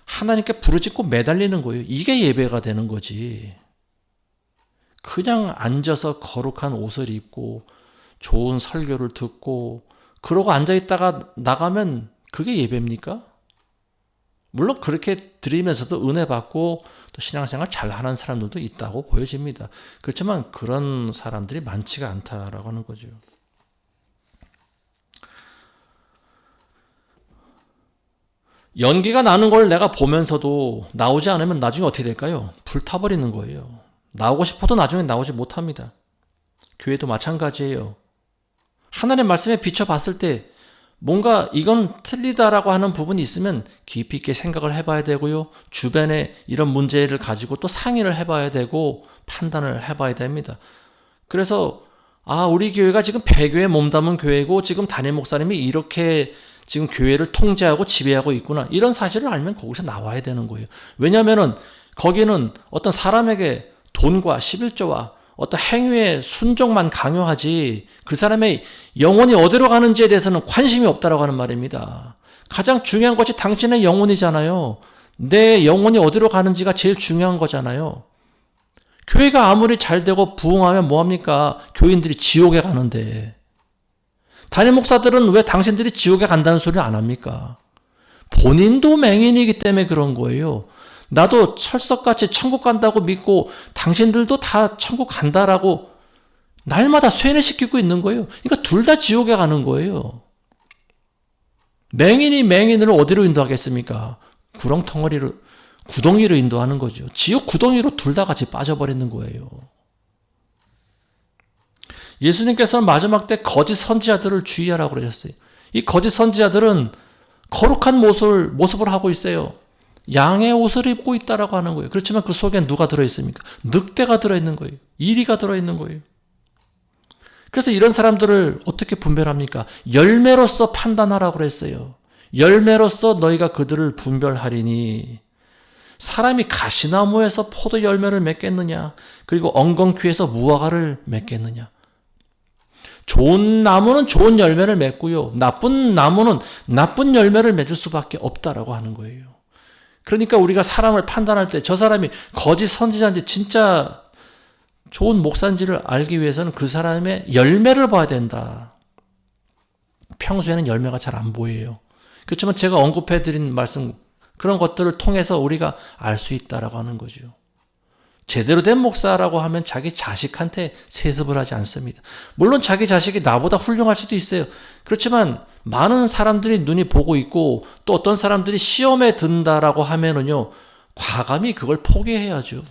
하나님께 부르짖고 매달리는 거예요. 이게 예배가 되는 거지. 그냥 앉아서 거룩한 옷을 입고 좋은 설교를 듣고 그러고 앉아있다가 나가면 그게 예배입니까? 물론 그렇게 드리면서도 은혜 받고 또 신앙생활 잘하는 사람들도 있다고 보여집니다. 그렇지만 그런 사람들이 많지가 않다라고 하는 거죠. 연기가 나는 걸 내가 보면서도 나오지 않으면 나중에 어떻게 될까요? 불타버리는 거예요. 나오고 싶어도 나중에 나오지 못합니다. 교회도 마찬가지예요. 하나님의 말씀에 비춰봤을 때 뭔가 이건 틀리다라고 하는 부분이 있으면 깊이 있게 생각을 해봐야 되고요. 주변에 이런 문제를 가지고 또 상의를 해봐야 되고 판단을 해봐야 됩니다. 그래서 우리 교회가 지금 폐교에 몸담은 교회고 지금 담임 목사님이 이렇게 지금 교회를 통제하고 지배하고 있구나. 이런 사실을 알면 거기서 나와야 되는 거예요. 왜냐하면 거기는 어떤 사람에게 돈과 11조와 어떤 행위의 순종만 강요하지 그 사람의 영혼이 어디로 가는지에 대해서는 관심이 없다라고 하는 말입니다. 가장 중요한 것이 당신의 영혼이잖아요. 내 영혼이 어디로 가는지가 제일 중요한 거잖아요. 교회가 아무리 잘 되고 부흥하면 뭐합니까? 교인들이 지옥에 가는데 담임 목사들은 왜 당신들이 지옥에 간다는 소리를 안 합니까? 본인도 맹인이기 때문에 그런 거예요. 나도 철석같이 천국 간다고 믿고 당신들도 다 천국 간다라고 날마다 쇠뇌시키고 있는 거예요. 그러니까 둘 다 지옥에 가는 거예요. 맹인이 맹인을 어디로 인도하겠습니까? 구덩이로 인도하는 거죠. 지옥 구덩이로 둘 다 같이 빠져버리는 거예요. 예수님께서는 마지막 때 거짓 선지자들을 주의하라고 그러셨어요. 이 거짓 선지자들은 거룩한 모습을 하고 있어요. 양의 옷을 입고 있다라고 하는 거예요. 그렇지만 그 속에 누가 들어있습니까? 늑대가 들어있는 거예요. 이리가 들어있는 거예요. 그래서 이런 사람들을 어떻게 분별합니까? 열매로서 판단하라고 그랬어요. 열매로서 너희가 그들을 분별하리니 사람이 가시나무에서 포도 열매를 맺겠느냐? 그리고 엉겅퀴에서 무화과를 맺겠느냐? 좋은 나무는 좋은 열매를 맺고요. 나쁜 나무는 나쁜 열매를 맺을 수밖에 없다라고 하는 거예요. 그러니까 우리가 사람을 판단할 때 저 사람이 거짓 선지자인지 진짜 좋은 목사인지를 알기 위해서는 그 사람의 열매를 봐야 된다. 평소에는 열매가 잘 안 보여요. 그렇지만 제가 언급해드린 말씀 그런 것들을 통해서 우리가 알 수 있다라고 하는 거죠. 제대로 된 목사라고 하면 자기 자식한테 세습을 하지 않습니다. 물론 자기 자식이 나보다 훌륭할 수도 있어요. 그렇지만 많은 사람들이 눈이 보고 있고 또 어떤 사람들이 시험에 든다라고 하면은요, 과감히 그걸 포기해야죠.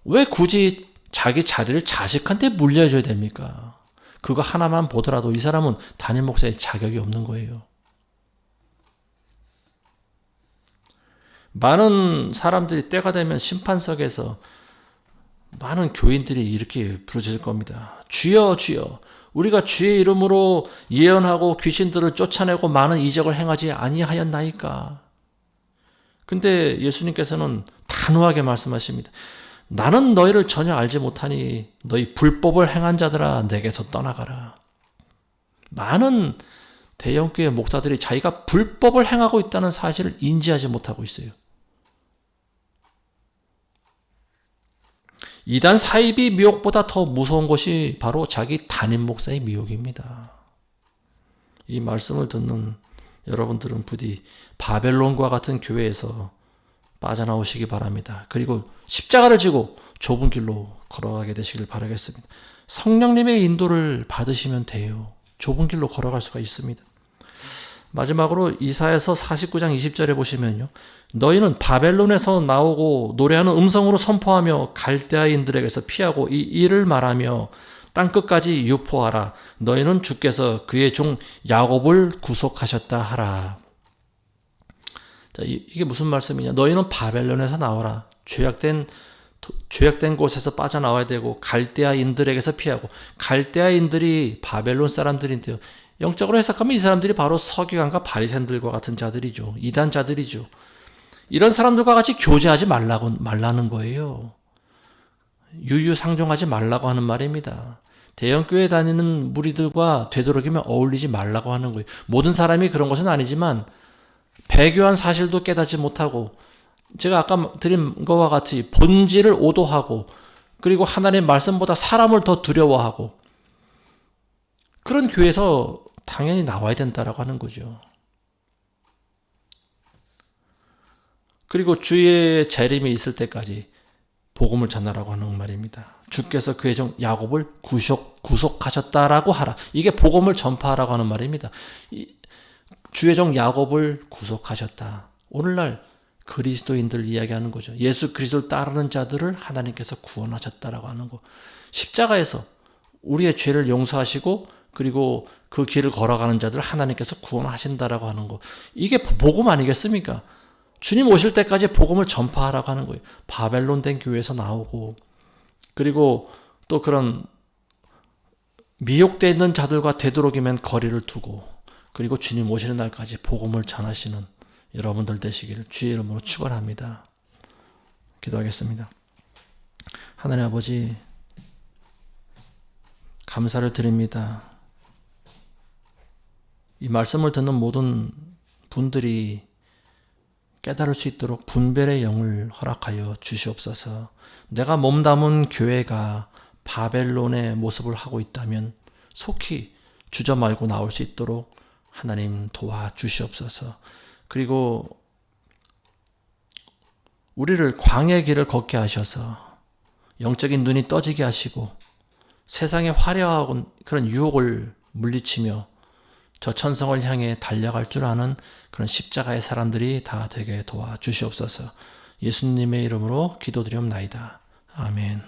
왜 굳이 자기 자리를 자식한테 물려줘야 됩니까? 그거 하나만 보더라도 이 사람은 담임 목사의 자격이 없는 거예요. 많은 사람들이 때가 되면 심판석에서 많은 교인들이 이렇게 부르짖을 겁니다. 주여 주여 우리가 주의 이름으로 예언하고 귀신들을 쫓아내고 많은 이적을 행하지 아니하였나이까. 근데 예수님께서는 단호하게 말씀하십니다. 나는 너희를 전혀 알지 못하니 너희 불법을 행한 자들아 내게서 떠나가라. 많은 대형교회 목사들이 자기가 불법을 행하고 있다는 사실을 인지하지 못하고 있어요. 이단 사이비 미혹보다 더 무서운 것이 바로 자기 담임 목사의 미혹입니다. 이 말씀을 듣는 여러분들은 부디 바벨론과 같은 교회에서 빠져나오시기 바랍니다. 그리고 십자가를 지고 좁은 길로 걸어가게 되시길 바라겠습니다. 성령님의 인도를 받으시면 돼요. 좁은 길로 걸어갈 수가 있습니다. 마지막으로 이사야서 49장 20절에 보시면요. 너희는 바벨론에서 나오고 노래하는 음성으로 선포하며 갈대아인들에게서 피하고 이 일을 말하며 땅끝까지 유포하라. 너희는 주께서 그의 종 야곱을 구속하셨다 하라. 자, 이게 무슨 말씀이냐? 너희는 바벨론에서 나오라. 죄악된 곳에서 빠져나와야 되고 갈대아인들에게서 피하고, 갈대아인들이 바벨론 사람들인데요. 영적으로 해석하면 이 사람들이 바로 서기관과 바리새인들과 같은 자들이죠. 이단자들이죠. 이런 사람들과 같이 교제하지 말라는 거예요. 유유상종하지 말라고 하는 말입니다. 대형교회 다니는 무리들과 되도록이면 어울리지 말라고 하는 거예요. 모든 사람이 그런 것은 아니지만 배교한 사실도 깨닫지 못하고, 제가 아까 드린 것과 같이 본질을 오도하고, 그리고 하나님의 말씀보다 사람을 더 두려워하고, 그런 교회에서 당연히 나와야 된다라고 하는 거죠. 그리고 주의 재림이 있을 때까지 복음을 전하라고 하는 말입니다. 주께서 그의 종 야곱을 구속하셨다라고 하라. 이게 복음을 전파하라고 하는 말입니다. 주의 종 야곱을 구속하셨다. 오늘날 그리스도인들 이야기하는 거죠. 예수 그리스도를 따르는 자들을 하나님께서 구원하셨다라고 하는 거. 십자가에서 우리의 죄를 용서하시고 그리고 그 길을 걸어가는 자들을 하나님께서 구원하신다라고 하는 거. 이게 복음 아니겠습니까? 주님 오실 때까지 복음을 전파하라고 하는 거예요. 바벨론 된 교회에서 나오고, 그리고 또 그런 미혹되어 있는 자들과 되도록이면 거리를 두고, 그리고 주님 오시는 날까지 복음을 전하시는 여러분들 되시기를 주의 이름으로 축원합니다. 기도하겠습니다. 하나님 아버지, 감사를 드립니다. 이 말씀을 듣는 모든 분들이 깨달을 수 있도록 분별의 영을 허락하여 주시옵소서. 내가 몸담은 교회가 바벨론의 모습을 하고 있다면 속히 주저 말고 나올 수 있도록 하나님 도와주시옵소서. 그리고 우리를 광야의 길을 걷게 하셔서 영적인 눈이 떠지게 하시고 세상의 화려한 그런 유혹을 물리치며 저 천성을 향해 달려갈 줄 아는 그런 십자가의 사람들이 다 되게 도와주시옵소서. 예수님의 이름으로 기도드리옵나이다. 아멘.